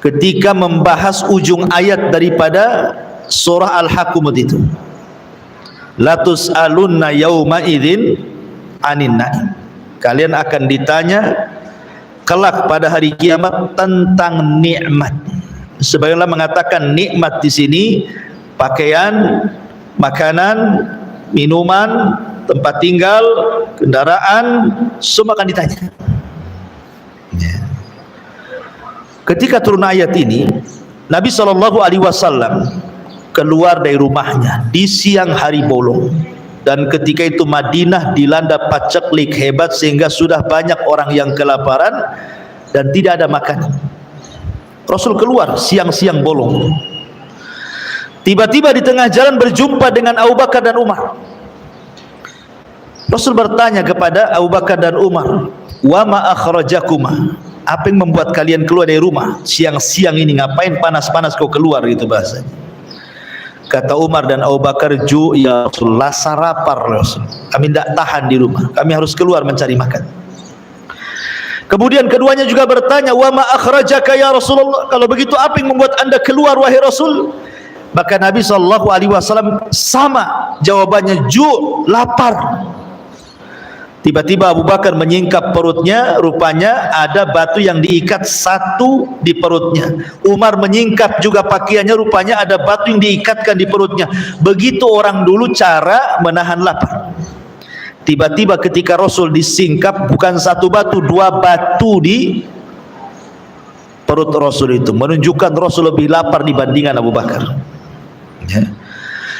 ketika membahas ujung ayat daripada surah Al-Hakumut itu, la tus'alunna yauma idzin anin na'im, kalian akan ditanya kelak pada hari kiamat tentang nikmat. Sebagaimana mengatakan nikmat di sini pakaian, makanan, minuman, tempat tinggal, kendaraan, semua akan ditanya. Ketika turun ayat ini, Nabi SAW keluar dari rumahnya di siang hari bolong, dan ketika itu Madinah dilanda paceklik hebat sehingga sudah banyak orang yang kelaparan dan tidak ada makanan. Rasul keluar siang-siang bolong. Tiba-tiba di tengah jalan berjumpa dengan Abu Bakar dan Umar. Rasul bertanya kepada Abu Bakar dan Umar, "Wa ma akhrajakuma?" Apa yang membuat kalian keluar dari rumah siang-siang ini? Ngapain panas-panas kau keluar, gitu bahasanya. Kata Umar dan Abu Bakar, "Ya Rasul, lapar Rasul. Kami tidak tahan di rumah. Kami harus keluar mencari makan." Kemudian keduanya juga bertanya, "Wa ma akhrajaka ya Rasulullah?" Kalau begitu apa yang membuat Anda keluar wahai Rasul? Maka Nabi SAW sama jawabannya, lapar. Tiba-tiba Abu Bakar menyingkap perutnya, rupanya ada batu yang diikat satu di perutnya. Umar menyingkap juga pakaiannya, rupanya ada batu yang diikatkan di perutnya. Begitu orang dulu cara menahan lapar. Tiba-tiba ketika Rasul disingkap, bukan satu batu, dua batu di perut Rasul itu, menunjukkan Rasul lebih lapar dibandingkan Abu Bakar. Ya.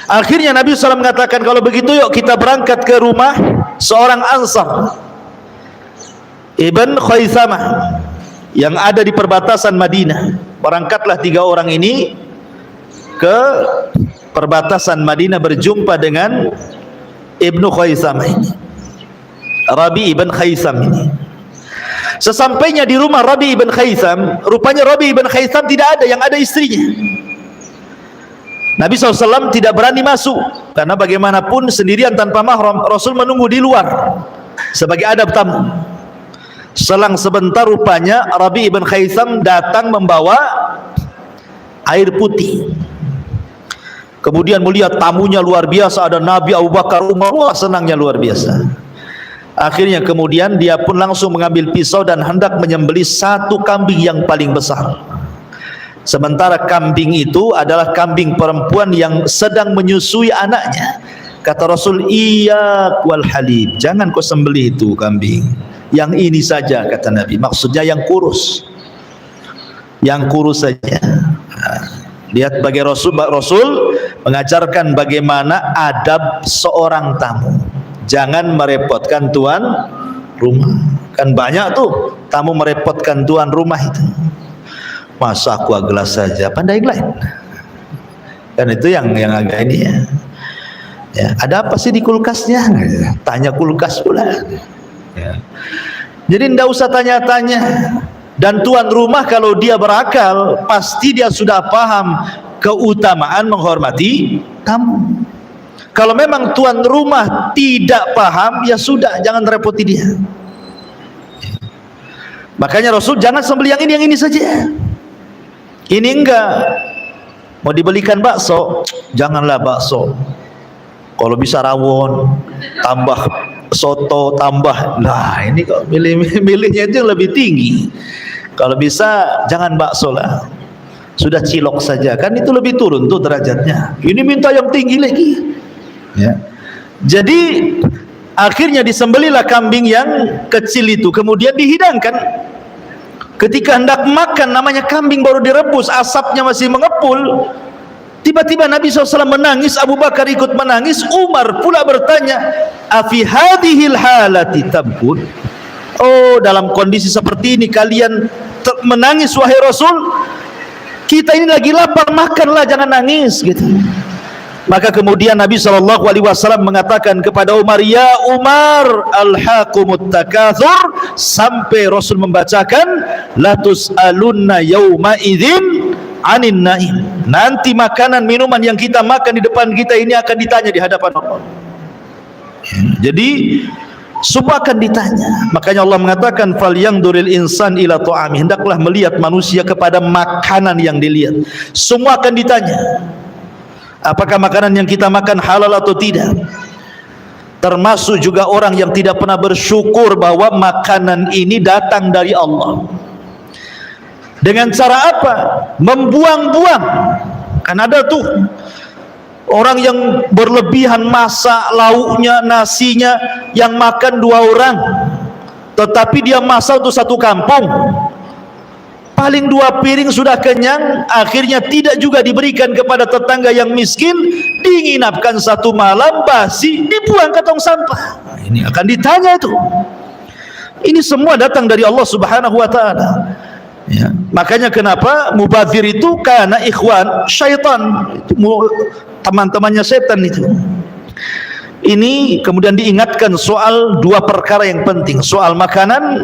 Akhirnya Nabi SAW mengatakan, kalau begitu yuk kita berangkat ke rumah seorang Ansar, Ibn Khaythamah, yang ada di perbatasan Madinah. Berangkatlah 3 orang ini ke perbatasan Madinah, berjumpa dengan Ibn Khaythamah ini, Rabi Ibn Khaytham ini. Sesampainya di rumah Rabi Ibn Khaytham, rupanya Rabi Ibn Khaytham tidak ada, yang ada istrinya. Nabi SAW tidak berani masuk, karena bagaimanapun sendirian tanpa mahram, Rasul menunggu di luar sebagai adab tamu. Selang sebentar rupanya Rabi ibn Khaitham datang membawa air putih. Kemudian melihat tamunya luar biasa, ada Nabi, Abu Bakar, Umar, wah senangnya luar biasa. Akhirnya kemudian dia pun langsung mengambil pisau dan hendak menyembelih satu kambing yang paling besar. Sementara kambing itu adalah kambing perempuan yang sedang menyusui anaknya. Kata Rasul, "Iyyak wal halib, jangan kau sembelih itu kambing. Yang ini saja," kata Nabi. Maksudnya yang kurus. Yang kurus saja. Lihat bagi Rasul mengajarkan bagaimana adab seorang tamu. Jangan merepotkan tuan rumah. Kan banyak tuh tamu merepotkan tuan rumah itu. Masa aqua gelas saja, pandai lain. Kan itu yang agak ini ya. Ya, ada apa sih di kulkasnya? Tanya kulkas pula. Ya. Jadi tidak usah tanya-tanya. Dan tuan rumah kalau dia berakal, pasti dia sudah paham keutamaan menghormati tamu. Kalau memang tuan rumah tidak paham, ya sudah, jangan repoti dia. Makanya Rasul, jangan sembelih yang ini saja. Ini enggak. Mau dibelikan bakso, janganlah bakso. Kalau bisa rawon, tambah soto, tambah. Nah, ini kok milihnya itu yang lebih tinggi. Kalau bisa jangan bakso lah, sudah cilok saja, kan itu lebih turun tuh derajatnya. Ini minta yang tinggi lagi ya. Jadi akhirnya disembelihlah kambing yang kecil itu, kemudian dihidangkan. Ketika hendak makan, namanya kambing baru direbus, asapnya masih mengepul, tiba-tiba Nabi SAW menangis, Abu Bakar ikut menangis, Umar pula bertanya, "Afi hadhil halati tabkun?" Oh, dalam kondisi seperti ini kalian menangis wahai Rasul? Kita ini lagi lapar, makanlah, jangan nangis gitu. Maka kemudian Nabi SAW mengatakan kepada Umar, "Ya Umar, alhaqumut takatsur," sampai Rasul membacakan, "La tus'alunna yauma idzin 'anin na'im." Nanti makanan minuman yang kita makan di depan kita ini akan ditanya di hadapan Allah. Jadi semua akan ditanya. Makanya Allah mengatakan, "Falyanzuril insan ila ta'ami." Hendaklah melihat manusia kepada makanan yang dilihat. Semua akan ditanya. Apakah makanan yang kita makan halal atau tidak? Termasuk juga orang yang tidak pernah bersyukur bahwa makanan ini datang dari Allah. Dengan cara apa? Membuang-buang. Kan ada tuh orang yang berlebihan masak lauknya, nasinya, yang makan 2 orang, tetapi dia masak untuk 1 kampung. Paling 2 piring sudah kenyang, akhirnya tidak juga diberikan kepada tetangga yang miskin, diinapkan 1 malam, basi, dibuang ke tong sampah. Nah, ini akan ditanya itu. Ini semua datang dari Allah Subhanahu wa taala. Ya, makanya kenapa mubadzir itu karena ikhwan syaitan, teman-temannya setan itu. Ini kemudian diingatkan soal 2 perkara yang penting, soal makanan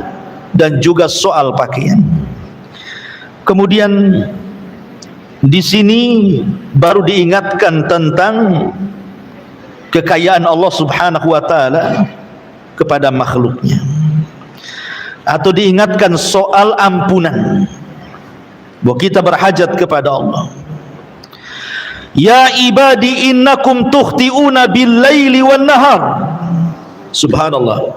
dan juga soal pakaian. Kemudian di sini baru diingatkan tentang kekayaan Allah Subhanahu wa taala kepada makhluknya, atau diingatkan soal ampunan, bahwa kita berhajat kepada Allah. "Ya ibadi innakum tukhti'una bil-laili wan-nahar." Subhanallah.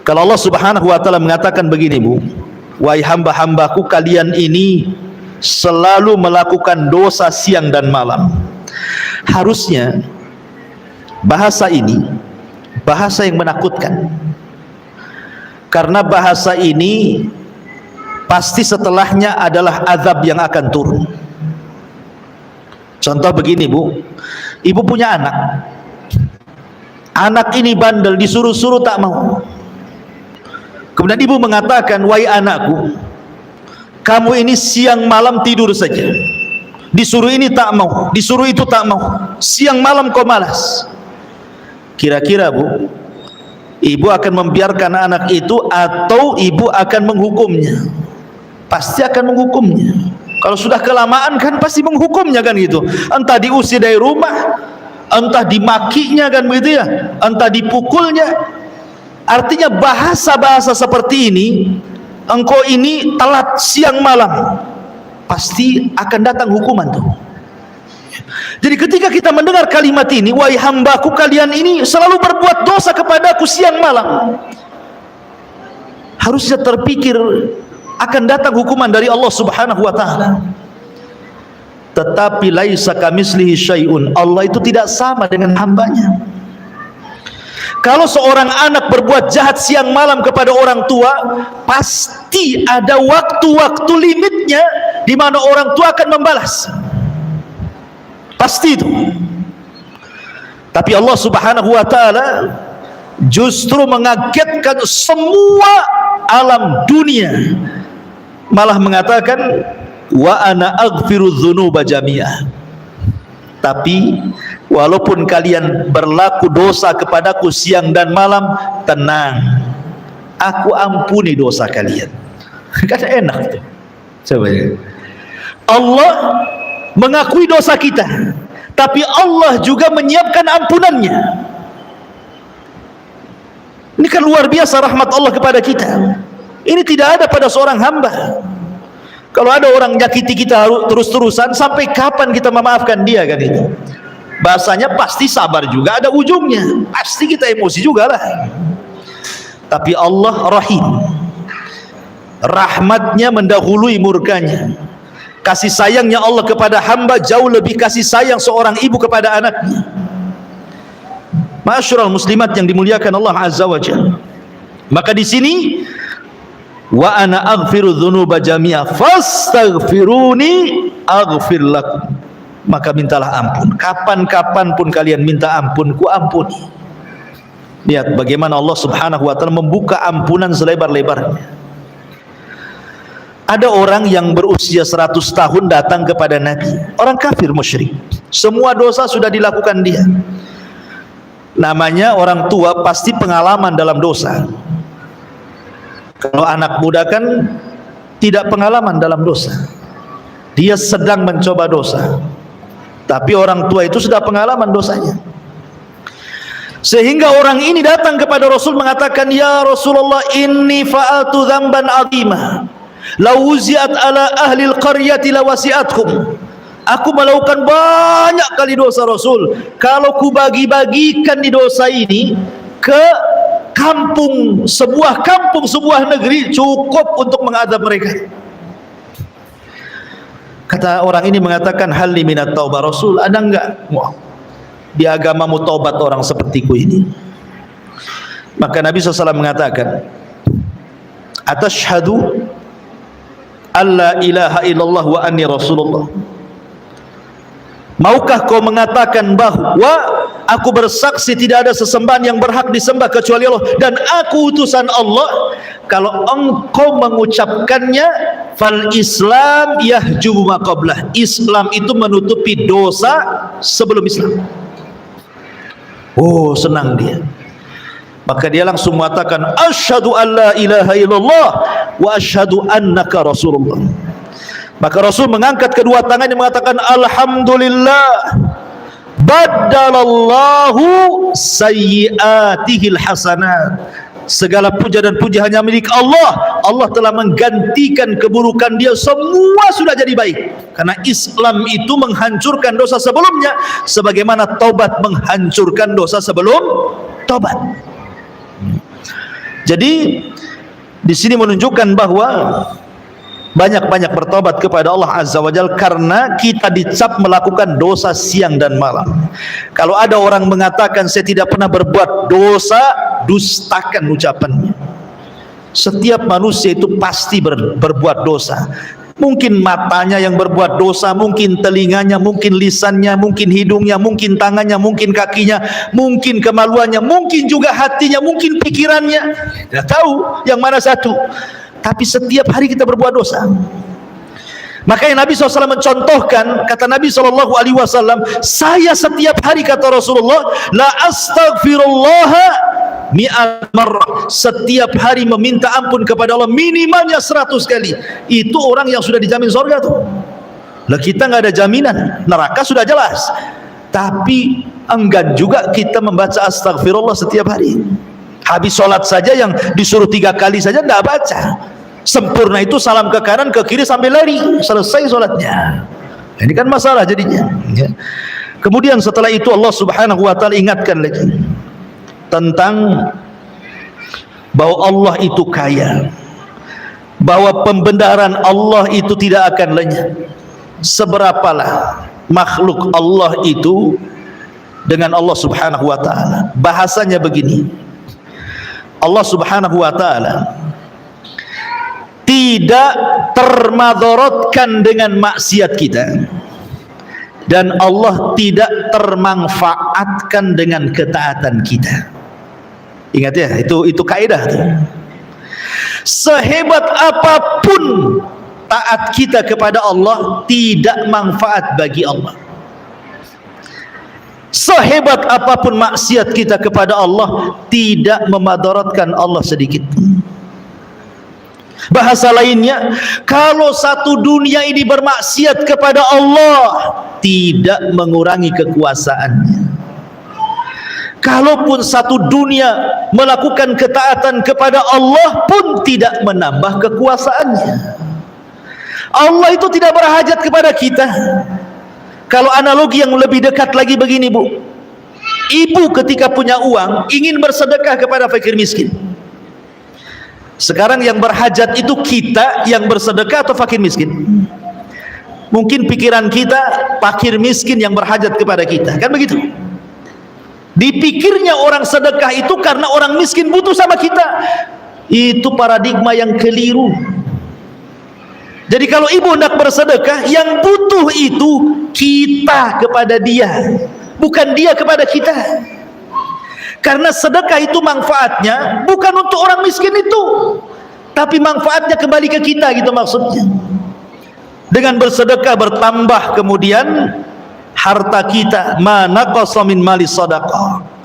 Kalau Allah Subhanahu wa taala mengatakan begini, Bu, "Wahai hamba-hambaku, kalian ini selalu melakukan dosa siang dan malam." Harusnya bahasa ini bahasa yang menakutkan, karena bahasa ini pasti setelahnya adalah azab yang akan turun. Contoh begini, Bu, ibu punya anak. Anak ini bandel, disuruh-suruh tak mau. Kemudian ibu mengatakan, "Wahai anakku, kamu ini siang malam tidur saja. Disuruh ini tak mau, disuruh itu tak mau. Siang malam kau malas." Kira-kira, Bu, ibu akan membiarkan anak itu atau ibu akan menghukumnya? Pasti akan menghukumnya. Kalau sudah kelamaan kan pasti menghukumnya kan gitu. Entah diusir dari rumah, entah dimakinya kan begitu ya, entah dipukulnya. Artinya bahasa-bahasa seperti ini, engkau ini telat siang malam, pasti akan datang hukuman tuh. Jadi ketika kita mendengar kalimat ini, wahai hambaku kalian ini selalu berbuat dosa kepadaku siang malam, harusnya terpikir akan datang hukuman dari Allah Subhanahu wa taala. Tetapi laisa kamitslihi syai'un, Allah itu tidak sama dengan hambanya. Kalau seorang anak berbuat jahat siang malam kepada orang tua, pasti ada waktu-waktu limitnya di mana orang tua akan membalas. Pasti itu. Tapi Allah Subhanahu wa taala justru mengagetkan semua alam dunia, malah mengatakan wa ana aghfiru dzunuba jami'ah. Tapi walaupun kalian berlaku dosa kepadaku siang dan malam, tenang, aku ampuni dosa kalian. Kan enak tuh. Coba ya. Allah mengakui dosa kita, tapi Allah juga menyiapkan ampunannya. Ini kan luar biasa rahmat Allah kepada kita. Ini tidak ada pada seorang hamba. Kalau ada orang menyakiti kita terus-terusan, sampai kapan kita memaafkan dia kan itu? Bahasanya pasti sabar juga ada ujungnya. Pasti kita emosi juga lah. Tapi Allah rahim. Rahmatnya mendahului murkanya. Kasih sayangnya Allah kepada hamba jauh lebih kasih sayang seorang ibu kepada anaknya. Ma'asyiral muslimat yang dimuliakan Allah Azza wa Jalla. Maka di sini wa ana aghfiru dzunuba jami'a fastaghfiruni aghfir lakum. Maka mintalah ampun. Kapan-kapan pun kalian minta ampun, ku ampuni. Lihat bagaimana Allah Subhanahu wa taala membuka ampunan selebar-lebarnya. Ada orang yang berusia 100 tahun datang kepada Nabi, orang kafir musyrik. Semua dosa sudah dilakukan dia. Namanya orang tua pasti pengalaman dalam dosa. Kalau anak muda kan tidak pengalaman dalam dosa. Dia sedang mencoba dosa. Tapi orang tua itu sudah pengalaman dosanya. Sehingga orang ini datang kepada Rasul mengatakan, ya Rasulullah, inni fa'altu dzamban 'azima. Lau uziat ala ahli al-qaryati lawasi'atkum. Aku melakukan banyak kali dosa Rasul. Kalau ku bagi-bagikan di dosa ini ke kampung, sebuah negeri, cukup untuk mengadab mereka. Kata orang ini mengatakan, hal li minat taubah Rasul, ada enggak di agamamu taubat orang sepertiku ini? Maka Nabi SAW mengatakan, atashhadu alla ilaha illallah wa anni rasulullah. Maukah kau mengatakan bahwa aku bersaksi tidak ada sesembahan yang berhak disembah kecuali Allah dan aku utusan Allah? Kalau engkau mengucapkannya, fal Islam yahjubu ma qablah. Islam itu menutupi dosa sebelum Islam. Oh, senang dia. Maka dia langsung mengatakan, asyhadu alla ilaha illallah wa asyhadu annaka rasulullah. Maka Rasul mengangkat kedua tangannya mengatakan, alhamdulillah badalallahu sayyiatihil hasanat. Segala puja dan puji hanya milik Allah. Allah telah menggantikan keburukan dia, semua sudah jadi baik. Karena Islam itu menghancurkan dosa sebelumnya, sebagaimana taubat menghancurkan dosa sebelum taubat. Jadi di sini menunjukkan bahwa banyak-banyak bertobat kepada Allah Azza wa Jalla karena kita dicap melakukan dosa siang dan malam. Kalau ada orang mengatakan saya tidak pernah berbuat dosa, dustakan ucapannya. Setiap manusia itu pasti berbuat dosa. Mungkin matanya yang berbuat dosa, mungkin telinganya, mungkin lisannya, mungkin hidungnya, mungkin tangannya, mungkin kakinya, mungkin kemaluannya, mungkin juga hatinya, mungkin pikirannya. Tidak tahu yang mana satu. Tapi setiap hari kita berbuat dosa. Makanya Nabi SAW mencontohkan, kata Nabi SAW, saya setiap hari, kata Rasulullah, la astaghfirullah mi'at marrah, setiap hari meminta ampun kepada Allah minimalnya 100 kali, itu orang yang sudah dijamin surga tuh. Lah kita nggak ada jaminan, neraka sudah jelas, tapi enggan juga kita membaca astagfirullah setiap hari. Habis sholat saja yang disuruh 3 kali saja tidak baca. Sempurna itu salam ke kanan ke kiri sambil lari, selesai sholatnya. Ini kan masalah jadinya. Kemudian setelah itu Allah Subhanahu wa taala ingatkan lagi tentang bahwa Allah itu kaya, bahwa pembenaran Allah itu tidak akan lenyap. Seberapalah makhluk Allah itu dengan Allah Subhanahu wa taala. Bahasanya begini, Allah Subhanahu wa taala tidak termadaratkan dengan maksiat kita, dan Allah tidak termanfaatkan dengan ketaatan kita. Ingat ya, itu kaidah tuh. Sehebat apapun taat kita kepada Allah, tidak manfaat bagi Allah. Sehebat apapun maksiat kita kepada Allah, tidak memadaratkan Allah sedikit. Bahasa lainnya, kalau satu dunia ini bermaksiat kepada Allah, tidak mengurangi kekuasaannya. Kalaupun satu dunia melakukan ketaatan kepada Allah pun tidak menambah kekuasaannya. Allah itu tidak berhajat kepada kita. Kalau analogi yang lebih dekat lagi begini, Bu, ibu ketika punya uang ingin bersedekah kepada fakir miskin. Sekarang yang berhajat itu kita yang bersedekah atau fakir miskin? Mungkin pikiran kita fakir miskin yang berhajat kepada kita, kan begitu? Dipikirnya orang sedekah itu karena orang miskin butuh sama kita. Itu paradigma yang keliru. Jadi kalau ibu hendak bersedekah, yang butuh itu kita kepada dia, bukan dia kepada kita. Karena sedekah itu manfaatnya bukan untuk orang miskin itu, tapi manfaatnya kembali ke kita, gitu maksudnya. Dengan bersedekah bertambah kemudian harta kita, ma naqasa min mali sadaqah.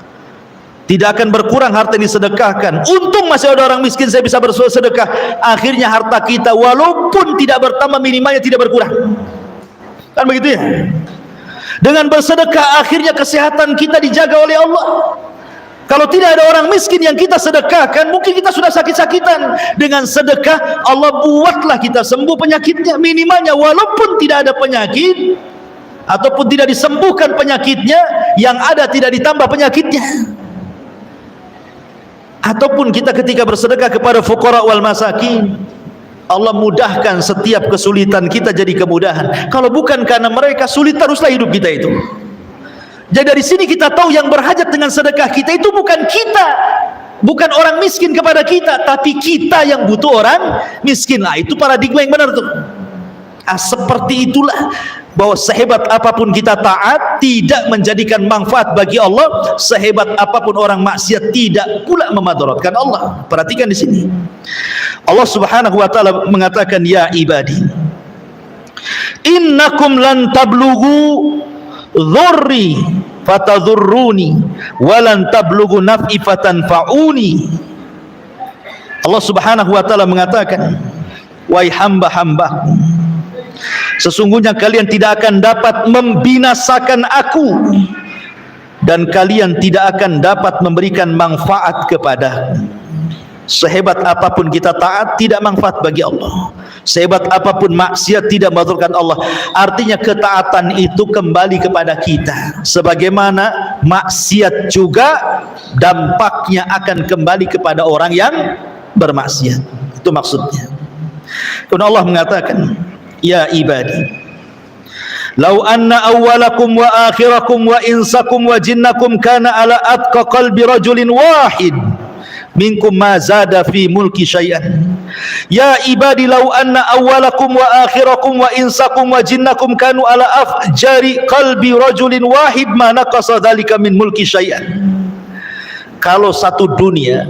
Tidak akan berkurang harta yang disedekahkan. Untung masih ada orang miskin, saya bisa bersedekah. Akhirnya harta kita walaupun tidak bertambah, minimalnya tidak berkurang. Kan begitu ya? Dengan bersedekah akhirnya kesehatan kita dijaga oleh Allah. Kalau tidak ada orang miskin yang kita sedekahkan, mungkin kita sudah sakit-sakitan. Dengan sedekah Allah buatlah kita sembuh penyakitnya. Minimalnya walaupun tidak ada penyakit ataupun tidak disembuhkan penyakitnya, yang ada tidak ditambah penyakitnya. Ataupun kita ketika bersedekah kepada fuqara wal masakin, Allah mudahkan setiap kesulitan kita jadi kemudahan. Kalau bukan karena mereka, sulit teruslah hidup kita itu. Jadi dari sini kita tahu yang berhajat dengan sedekah kita itu bukan kita, bukan orang miskin kepada kita, tapi kita yang butuh orang miskin. Lah itu paradigma yang benar tuh. Seperti itulah, bahwa sehebat apapun kita taat tidak menjadikan manfaat bagi Allah, sehebat apapun orang maksiat tidak pula memadaratkan Allah. Perhatikan di sini. Allah Subhanahu wa taala mengatakan, ya ibadi, innakum lan tablughu dhurri fatadhurruni walan tablughu naf'i fatanfa'uni. Allah Subhanahu wa taala mengatakan, wahai hamba-hambaku, sesungguhnya kalian tidak akan dapat membinasakan aku, dan kalian tidak akan dapat memberikan manfaat kepadaku. Sehebat apapun kita taat tidak manfaat bagi Allah. Sehebat apapun maksiat tidak memadaratkan Allah. Artinya ketaatan itu kembali kepada kita. Sebagaimana maksiat juga dampaknya akan kembali kepada orang yang bermaksiat. Itu maksudnya. Karena Allah mengatakan, ya ibadi, lau anna awwalakum wa akhirakum wa insakum wa jinnakum kana ala atqa qalbi rajulin wahid minkum ma zada fi mulki syai'an. Ya ibadi, lau anna awwalakum wa akhirakum wa insakum wa jinnakum kanu ala afjari qalbi rajulin wahid ma naqasa dzalika min mulki syai'an. Kalau satu dunia,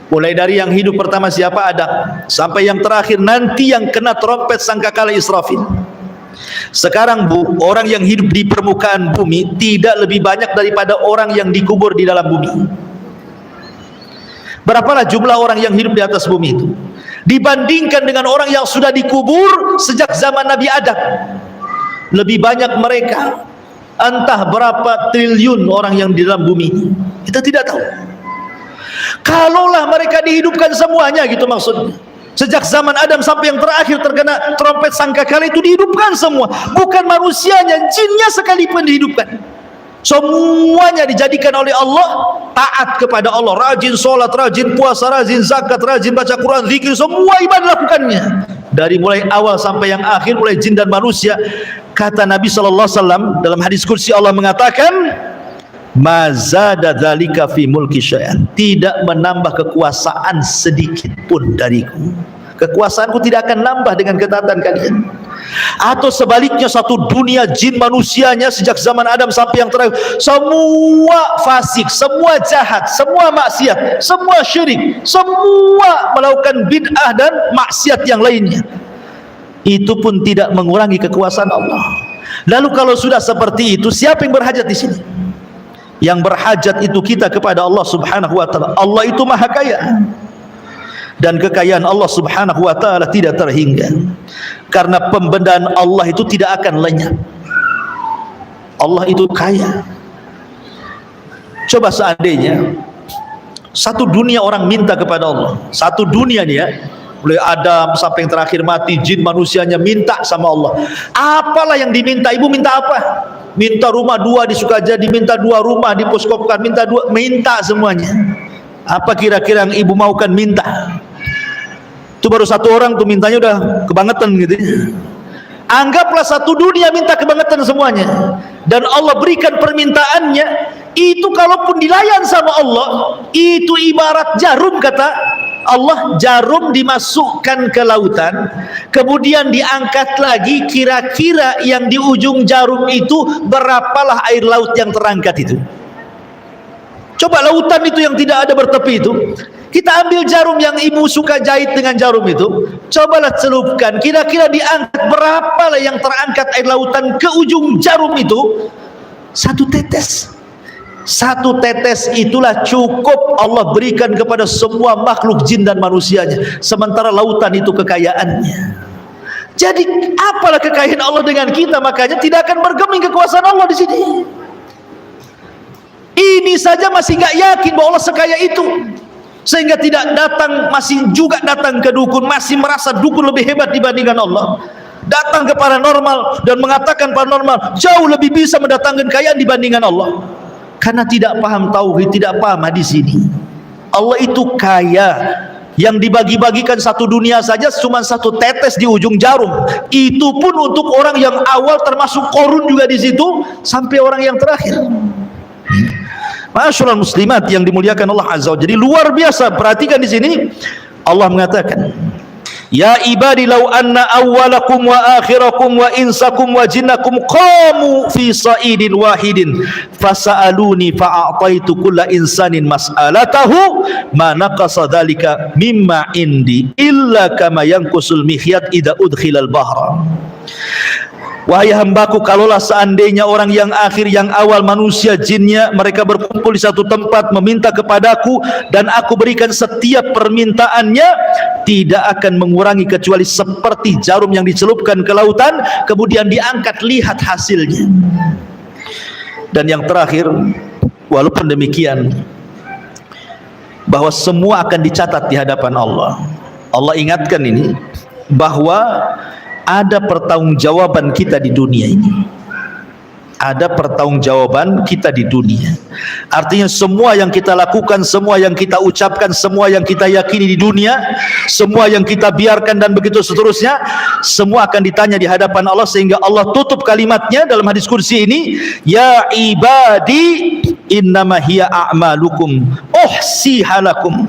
mulai dari yang hidup pertama siapa, Adam, sampai yang terakhir nanti yang kena trompet sangkakala Israfil. Sekarang Bu, orang yang hidup di permukaan bumi tidak lebih banyak daripada orang yang dikubur di dalam bumi. Berapalah jumlah orang yang hidup di atas bumi itu dibandingkan dengan orang yang sudah dikubur sejak zaman Nabi Adam? Lebih banyak mereka, entah berapa triliun orang yang di dalam bumi ini, kita tidak tahu. Kalaulah mereka dihidupkan semuanya, gitu maksudnya, sejak zaman Adam sampai yang terakhir terkena trompet sangkakala itu dihidupkan semua, bukan manusianya, jinnya sekalipun dihidupkan. Semuanya dijadikan oleh Allah taat kepada Allah, rajin sholat, rajin puasa, rajin zakat, rajin baca Quran, zikir, semua ibadah lakukannya dari mulai awal sampai yang akhir, mulai jin dan manusia. Kata Nabi SAW dalam hadis kursi, Allah mengatakan, mazada dzalika fi mulki syai'an, tidak menambah kekuasaan sedikit pun dariku. Kekuasaanku tidak akan nambah dengan ketaatan kalian. Atau sebaliknya, satu dunia jin manusianya sejak zaman Adam sampai yang terakhir, semua fasik, semua jahat, semua maksiat, semua syirik, semua melakukan bid'ah dan maksiat yang lainnya, itu pun tidak mengurangi kekuasaan Allah. Lalu kalau sudah seperti itu, siapa yang berhajat di sini? Yang berhajat itu kita kepada Allah Subhanahu wa taala. Allah itu maha kaya, dan kekayaan Allah Subhanahu wa taala tidak terhingga, karena pembendaan Allah itu tidak akan lenyap. Allah itu kaya. Coba seandainya satu dunia orang minta kepada Allah, satu dunia nih ya, mulai Adam sampai yang terakhir mati, jin manusianya minta sama Allah. Apalah yang diminta? Ibu minta apa? Minta rumah 2 di Sukajadi, minta 2 rumah di Poskopkan, minta 2, minta semuanya. Apa kira-kira yang ibu maukan minta? Itu baru satu orang tuh mintanya udah kebangetan gitu. Anggaplah satu dunia minta kebangetan semuanya, dan Allah berikan permintaannya itu, kalaupun dilayan sama Allah, itu ibarat jarum, kata Allah. Jarum dimasukkan ke lautan, kemudian diangkat lagi, kira-kira yang di ujung jarum itu berapalah air laut yang terangkat itu? Coba lautan itu yang tidak ada bertepi itu, kita ambil jarum yang ibu suka jahit dengan jarum itu, cobalah celupkan, kira-kira diangkat berapalah yang terangkat air lautan ke ujung jarum itu? Satu tetes. Satu tetes itulah cukup Allah berikan kepada semua makhluk jin dan manusianya, sementara lautan itu kekayaannya. Jadi apalah kekayaan Allah dengan kita? Makanya tidak akan bergeming kekuasaan Allah di sini. Ini saja masih nggak yakin bahwa Allah sekaya itu, sehingga tidak datang, masih juga datang ke dukun, masih merasa dukun lebih hebat dibandingkan Allah. Datang ke paranormal dan mengatakan paranormal jauh lebih bisa mendatangkan kekayaan dibandingkan Allah, karena tidak paham tauhid, tidak paham hadis ini. Allah itu kaya, yang dibagi-bagikan satu dunia saja cuma satu tetes di ujung jarum. Itu pun untuk orang yang awal, termasuk Qarun juga di situ, sampai orang yang terakhir. Ma'asyiral muslimat yang dimuliakan Allah Azza wa Jalla. Jadi luar biasa. Perhatikan di sini Allah mengatakan, ya ibadi law anna awwalakum wa akhirakum wa insakum wa jinnakum qamu fi sa'idin wahidin fasa'aluni fa'ataitu kulla insanin mas'alatahu ma naqasa dzalika mimma indi illa kama yanqusul mihyat idza udkhilal bahra. Wahai hambaku, kalaulah seandainya orang yang akhir, yang awal, manusia, jinnya, mereka berkumpul di satu tempat meminta kepadaku, dan aku berikan setiap permintaannya, tidak akan mengurangi kecuali seperti jarum yang dicelupkan ke lautan kemudian diangkat, lihat hasilnya. Dan yang terakhir, walaupun demikian, bahwa semua akan dicatat di hadapan Allah. Allah ingatkan ini, bahwa ada pertanggungjawaban kita di dunia ini. Ada pertanggungjawaban kita di dunia. Artinya semua yang kita lakukan, semua yang kita ucapkan, semua yang kita yakini di dunia, semua yang kita biarkan dan begitu seterusnya, semua akan ditanya di hadapan Allah. Sehingga Allah tutup kalimatnya dalam hadis kursi ini, ya ibadi innama hiya a'malukum uhsiha lakum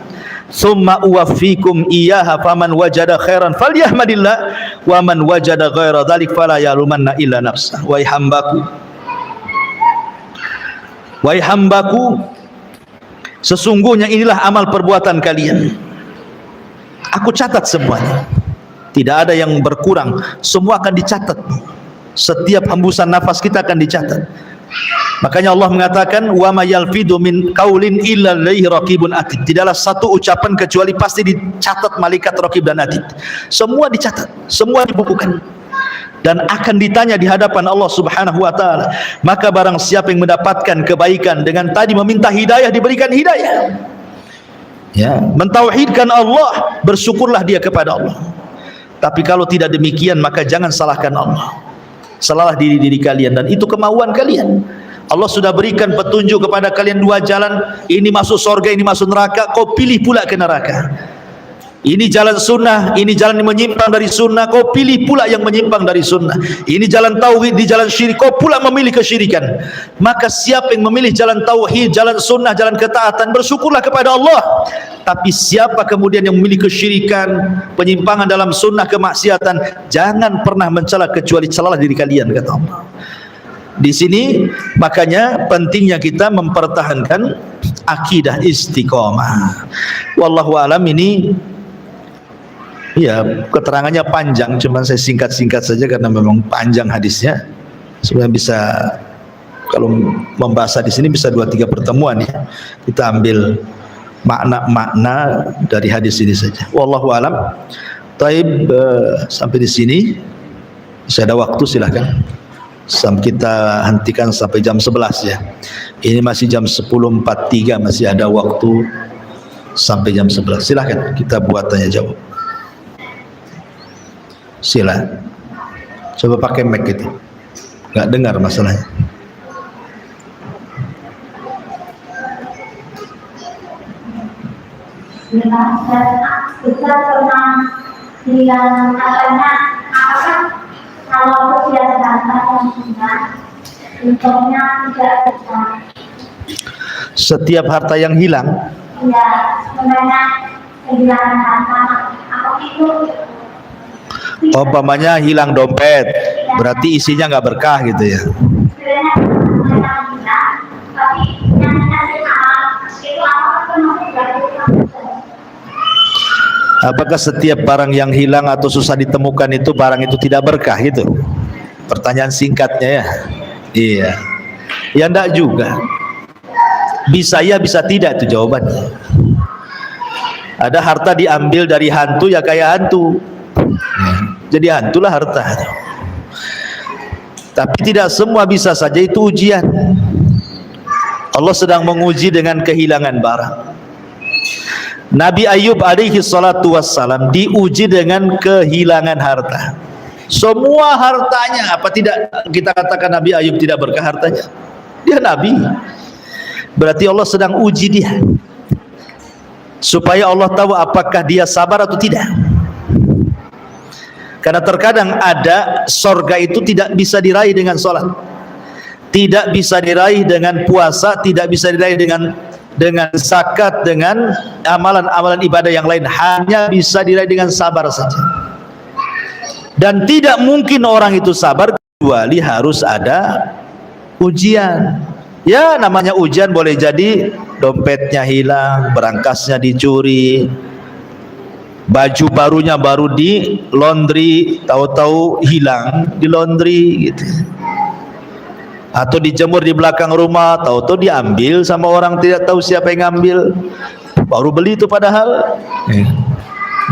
summa uwaffikum iyyaha faman wajada khairan falyahmadillah wa man wajada ghaira dzalik fala yalumanna illa nafsah. Wahai hambaku, sesungguhnya inilah amal perbuatan kalian, aku catat semuanya, tidak ada yang berkurang, semua akan dicatat. Setiap hembusan nafas kita akan dicatat. Makanya Allah mengatakan wa may yalfidu min qaulin illa alaihi raqibun atid. Tidaklah satu ucapan kecuali pasti dicatat malaikat raqib dan atid. Semua dicatat, semua dibukukan dan akan ditanya di hadapan Allah Subhanahu wa taala. Maka barang siapa yang mendapatkan kebaikan dengan tadi meminta hidayah, diberikan hidayah. Ya, mentauhidkan Allah, bersyukurlah dia kepada Allah. Tapi kalau tidak demikian, maka jangan salahkan Allah. Salahlah diri kalian, dan itu kemauan kalian. Allah sudah berikan petunjuk kepada kalian dua jalan, ini masuk surga, ini masuk neraka, kau pilih pula ke neraka. Ini jalan sunnah, ini jalan yang menyimpang dari sunnah, kau pilih pula yang menyimpang dari sunnah. Ini jalan tauhid, di jalan syirik, kau pula memilih kesyirikan. Maka siapa yang memilih jalan tauhid, jalan sunnah, jalan ketaatan, bersyukurlah kepada Allah. Tapi siapa kemudian yang memilih kesyirikan, penyimpangan dalam sunnah, kemaksiatan, jangan pernah mencela kecuali celalah diri kalian, kata Allah. Di sini makanya pentingnya kita mempertahankan akidah istiqomah. Wallahu alam. Ini ya keterangannya panjang, cuman saya singkat-singkat saja karena memang panjang hadisnya. Sebenarnya bisa, kalau membahas di sini bisa 2-3 pertemuan ya. Kita ambil makna-makna dari hadis ini saja. Wallahu alam. Taib, sampai di sini. Bisa ada waktu silahkan. Kita hentikan sampai jam 11 ya. Ini masih jam 10.43, masih ada waktu sampai jam 11. Silahkan kita buat tanya jawab. Sila. Coba pakai mic itu. Nggak dengar masalahnya. Bisa pernah bilang katanya, apakah kalau kegiatan yang sunnah untungnya tidak besar? Setiap harta yang hilang, iya, sebenarnya kehilangan harta apa itu? umpamanya hilang dompet, berarti isinya nggak berkah gitu ya. Sebenarnya hilang, tapi yang nanti itu apa termasuk dari Apakah setiap barang yang hilang atau susah ditemukan itu barang itu tidak berkah gitu? Pertanyaan singkatnya ya. Iya. Ya enggak juga. Bisa ya, bisa tidak, itu jawabannya. Ada harta diambil dari hantu ya kayak hantu. Jadi hantulah harta. Tapi tidak semua bisa saja itu ujian. Allah sedang menguji dengan kehilangan barang. Nabi Ayub alaihi salatu wassalam diuji dengan kehilangan harta. Semua hartanya, apa tidak kita katakan Nabi Ayub tidak berkah hartanya? Dia Nabi. Berarti Allah sedang uji dia, supaya Allah tahu apakah dia sabar atau tidak. Karena terkadang ada sorga itu tidak bisa diraih dengan sholat, tidak bisa diraih dengan puasa, tidak bisa diraih dengan zakat, dengan amalan-amalan ibadah yang lain, hanya bisa diraih dengan sabar saja. Dan tidak mungkin orang itu sabar kecuali harus ada ujian. Ya, namanya ujian, boleh jadi dompetnya hilang, berangkasnya dicuri, baju barunya baru di laundry, tahu-tahu hilang di laundry gitu. Atau dijemur di belakang rumah, tahu-tahu diambil sama orang tidak tahu siapa yang ngambil, baru beli itu padahal.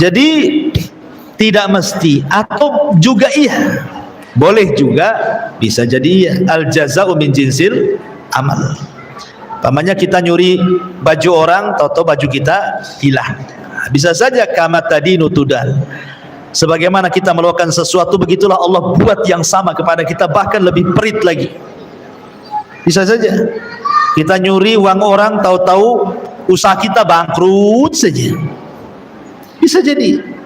Jadi tidak mesti, atau juga iya, boleh juga, bisa jadi iya. Al jaza'u min jinsil amal. Pamannya kita nyuri baju orang, tahu-tahu baju kita hilang. Bisa saja kama tadinu tudan. Sebagaimana kita melakukan sesuatu, begitulah Allah buat yang sama kepada kita, bahkan lebih perit lagi. Bisa saja kita nyuri uang orang, tahu-tahu usaha kita bangkrut saja. Bisa jadi.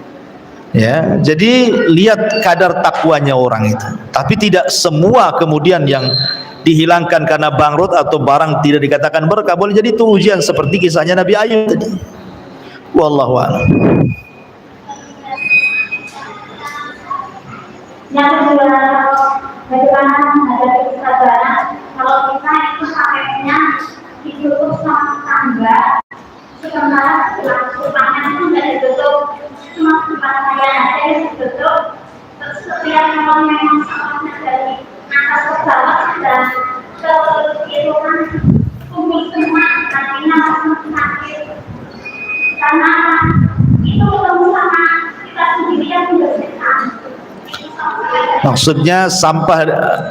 Ya, jadi lihat kadar takwanya orang itu. Tapi tidak semua kemudian yang dihilangkan karena bangkrut atau barang tidak dikatakan berkah. Boleh jadi itu ujian, seperti kisahnya Nabi Ayub tadi. Wallahu a'lam. Yang kedua, bagaimana menghadapi kesabaran kalau kita itu pakainya ditutup sama tangga, sementara supaya itu tidak ditutup, cuma tempat saya aja ditutup. Setiap kalau memang salahnya dari atas ke bawah dan itu kan kumpul semua nantinya langsung sakit karena itu ketemu sama kita sendiri yang tidak bisa. Maksudnya sampah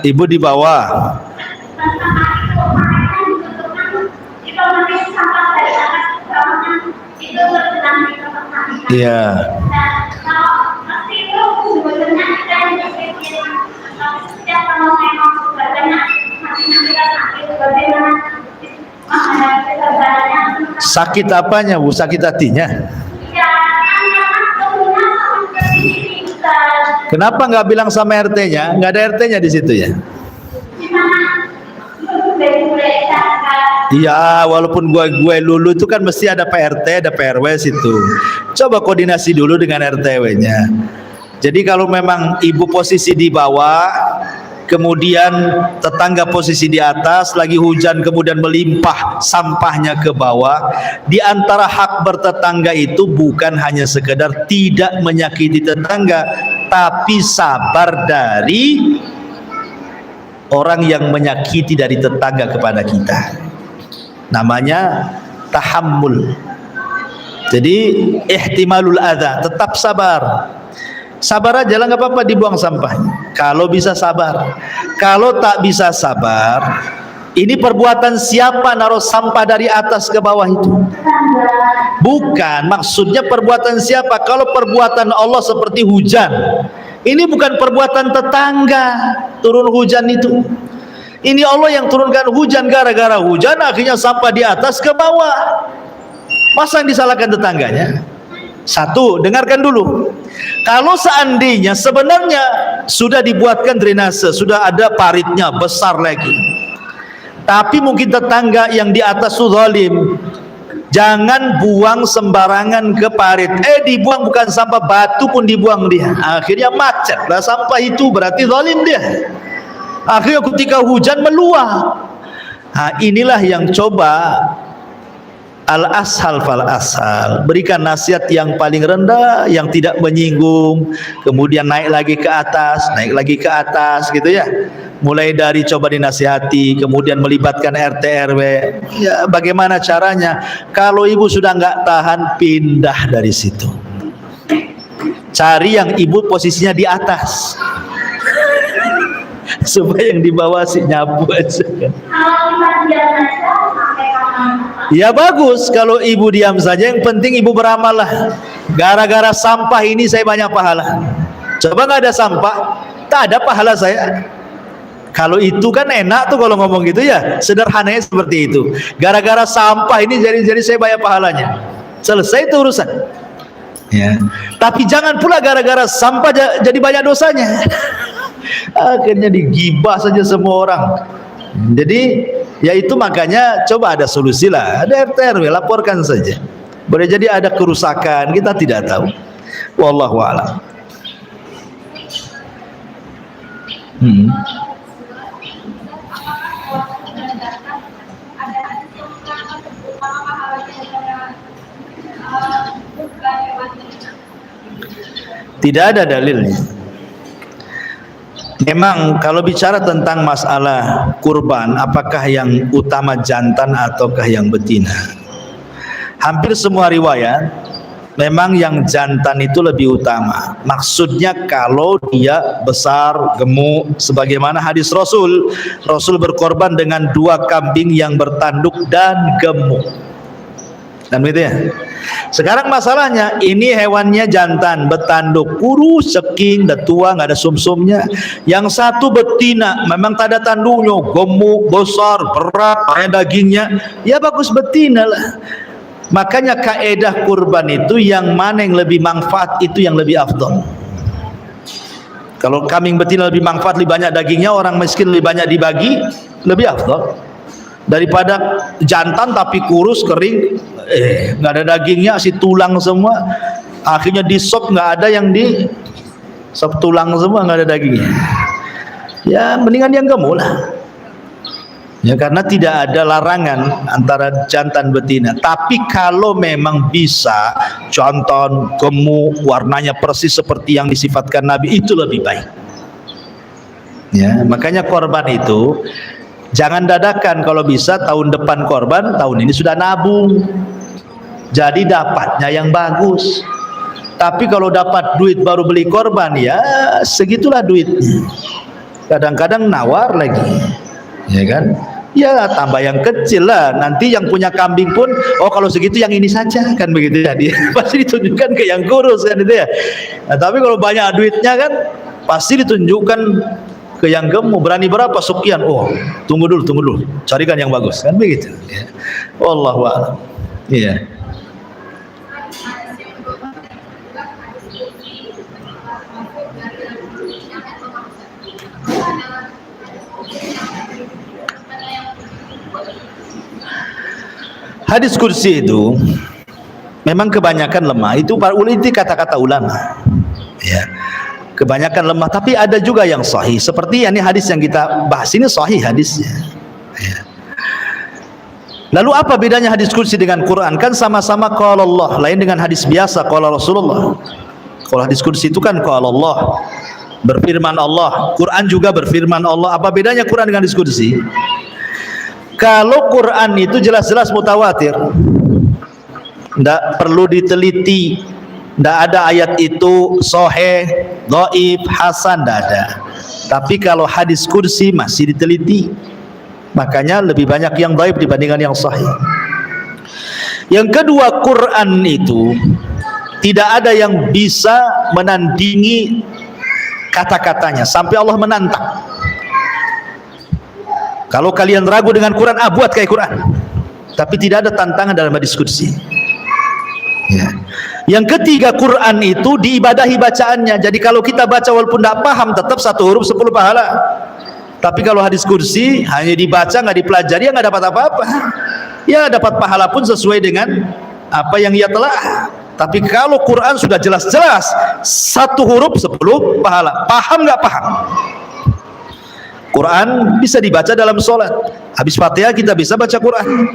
ibu di bawah. Iya. Sakit apanya Bu? Sakit hatinya? Kenapa nggak bilang sama RT-nya? Nggak ada RT-nya di situ ya? Iya, walaupun gue lulu itu kan mesti ada PRT, ada PRW situ. Coba koordinasi dulu dengan RT-nya. Jadi kalau memang ibu posisi di bawah, kemudian tetangga posisi di atas, lagi hujan kemudian melimpah sampahnya ke bawah, di antara hak bertetangga itu bukan hanya sekedar tidak menyakiti tetangga, tapi sabar dari orang yang menyakiti dari tetangga kepada kita. Namanya tahammul. Jadi ihtimalul adza, tetap sabar. Sabar aja lah, nggak apa-apa dibuang sampahnya. Kalau bisa sabar. Kalau tak bisa sabar, ini perbuatan siapa naruh sampah dari atas ke bawah itu? Bukan, maksudnya perbuatan siapa? Kalau perbuatan Allah seperti hujan, ini bukan perbuatan tetangga turun hujan itu. Ini Allah yang turunkan hujan, gara-gara hujan akhirnya sampah di atas ke bawah. Masa yang disalahkan tetangganya? Satu, dengarkan dulu. Kalau seandainya sebenarnya sudah dibuatkan drainase, sudah ada paritnya besar lagi, tapi mungkin tetangga yang di atas itu zalim, jangan buang sembarangan ke parit. Dibuang bukan sampah, batu pun dibuang dia. Akhirnya macet lah sampah itu, berarti zalim dia. Akhirnya ketika hujan meluap. Nah, inilah yang coba al-ashal fal-ashal, berikan nasihat yang paling rendah, yang tidak menyinggung, kemudian naik lagi ke atas, naik lagi ke atas gitu ya. Mulai dari coba dinasihati, kemudian melibatkan RT RW. Ya, bagaimana caranya? Kalau ibu sudah nggak tahan, pindah dari situ. Cari yang ibu posisinya di atas, supaya yang di bawah sih nyabu aja. Ya bagus kalau ibu diam saja, yang penting ibu beramal lah. Gara-gara sampah ini saya banyak pahala. Coba nggak ada sampah, tak ada pahala saya. Kalau itu kan enak tuh kalau ngomong gitu ya, sederhananya seperti itu. Gara-gara sampah ini jadi saya banyak pahalanya. Selesai itu urusan. Ya. Tapi jangan pula gara-gara sampah jadi banyak dosanya. Akhirnya digibah saja semua orang. Jadi ya itu makanya coba ada solusi lah. Ada RT RW, laporkan saja. Boleh jadi ada kerusakan, kita tidak tahu. Wallahu a'lam. Tidak ada dalilnya. Memang kalau bicara tentang masalah kurban, apakah yang utama jantan ataukah yang betina? Hampir semua riwayat memang yang jantan itu lebih utama. Maksudnya kalau dia besar, gemuk, sebagaimana hadis Rasul berkorban dengan 2 kambing yang bertanduk dan gemuk. Dan begitu ya. Sekarang masalahnya ini hewannya jantan, bertanduk, kurus, ceking, dah tua, nggak ada sumsumnya. Yang satu betina, memang tak ada tanduknya, gemuk, besar, berat, banyak dagingnya. Ya bagus betina lah. Makanya kaedah kurban itu yang mana yang lebih manfaat itu yang lebih afdal. Kalau kambing betina lebih manfaat, lebih banyak dagingnya, orang miskin lebih banyak dibagi, lebih afdal. Daripada jantan tapi kurus, kering, nggak ada dagingnya, si tulang semua, akhirnya di sop nggak ada yang di sop, tulang semua nggak ada dagingnya. Ya mendingan yang gemuk lah. Ya karena tidak ada larangan antara jantan betina. Tapi kalau memang bisa jantan gemuk, warnanya persis seperti yang disifatkan Nabi, itu lebih baik. Ya makanya korban itu Jangan dadakan, kalau bisa tahun depan korban, tahun ini sudah nabung. Jadi dapatnya yang bagus. Tapi kalau dapat duit baru beli korban, ya segitulah duitnya. Kadang-kadang nawar lagi, ya kan? Ya tambah yang kecil lah. Nanti yang punya kambing pun, oh kalau segitu yang ini saja, kan begitu ya. Dia pasti ditunjukkan ke yang kurus kan itu ya. Nah, tapi kalau banyak duitnya kan pasti ditunjukkan ke yang gemuk. Berani berapa sekian? Oh tunggu dulu, carikan yang bagus, kan begitu ya. Wallahu a'lam. Iya. Hadis kursi itu memang kebanyakan lemah. Itu para ulama, itu kata-kata ulama. Ya. Kebanyakan lemah, tapi ada juga yang sahih. Seperti ini hadis yang kita bahas ini sahih hadisnya. Ya. Lalu apa bedanya hadis kursi dengan Quran? Kan sama-sama qala Allah, lain dengan hadis biasa qala Rasulullah. Kalau hadis kursi itu kan qala Allah, berfirman Allah. Quran juga berfirman Allah. Apa bedanya Quran dengan hadis kursi? Kalau Quran itu jelas-jelas mutawatir, tidak perlu diteliti, tidak ada ayat itu sahih, dhaif, hasan, tidak ada. Tapi kalau hadis kursi masih diteliti, makanya lebih banyak yang dhaif dibandingkan yang sahih. Yang kedua, Quran itu tidak ada yang bisa menandingi kata-katanya sampai Allah menantang. Kalau kalian ragu dengan Quran, buat kayak Quran. Tapi tidak ada tantangan dalam hadis kursi. Ya. Yang ketiga, Quran itu diibadahi bacaannya. Jadi kalau kita baca walaupun tidak paham, tetap 1 huruf 10 pahala. Tapi kalau hadis kursi hanya dibaca, nggak dipelajari, ya nggak dapat apa-apa. Ya dapat pahala pun sesuai dengan apa yang ia telah. Tapi kalau Quran sudah jelas-jelas 1 huruf 10 pahala. Paham nggak paham? Quran bisa dibaca dalam sholat. Habis Fatihah kita bisa baca Quran.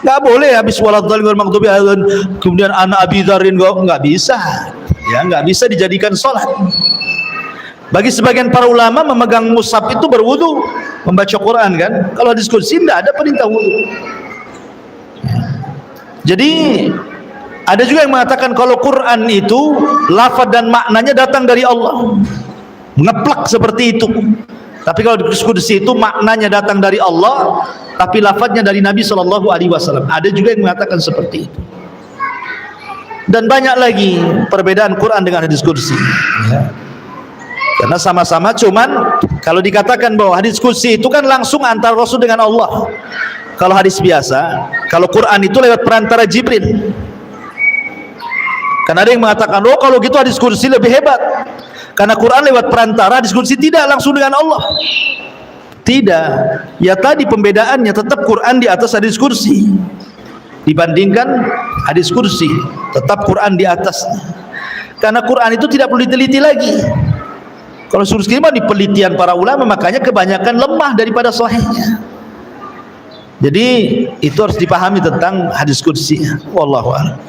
Nggak boleh habis waladhdallin wal maghdubi alaihim kemudian ana abi dzarrin, nggak bisa. Ya nggak bisa dijadikan sholat. Bagi sebagian para ulama memegang mushaf itu berwudu, membaca Quran kan. Kalau hadis kursi tidak ada perintah wudu. Jadi ada juga yang mengatakan kalau Quran itu lafaz dan maknanya datang dari Allah, ngeplak seperti itu. Tapi kalau di kursi itu maknanya datang dari Allah, tapi lafadznya dari Nabi SAW. Ada juga yang mengatakan seperti itu. Dan banyak lagi perbedaan Quran dengan hadis kursi. Ya. Karena sama-sama, cuman kalau dikatakan bahwa hadis kursi itu kan langsung antara Rasul dengan Allah. Kalau hadis biasa, kalau Quran itu lewat perantara Jibril. Karena ada yang mengatakan, oh kalau gitu hadis kursi lebih hebat. Karena Quran lewat perantara, hadis kursi tidak langsung dengan Allah. Tidak. Ya tadi pembedaannya, tetap Quran di atas hadis kursi dibandingkan hadis kursi. Tetap Quran di atas. Karena Quran itu tidak perlu diteliti lagi. Kalau kursi mah di penelitian para ulama, makanya kebanyakan lemah daripada sahihnya. Jadi itu harus dipahami tentang hadis kursi. Wallahu a'lam.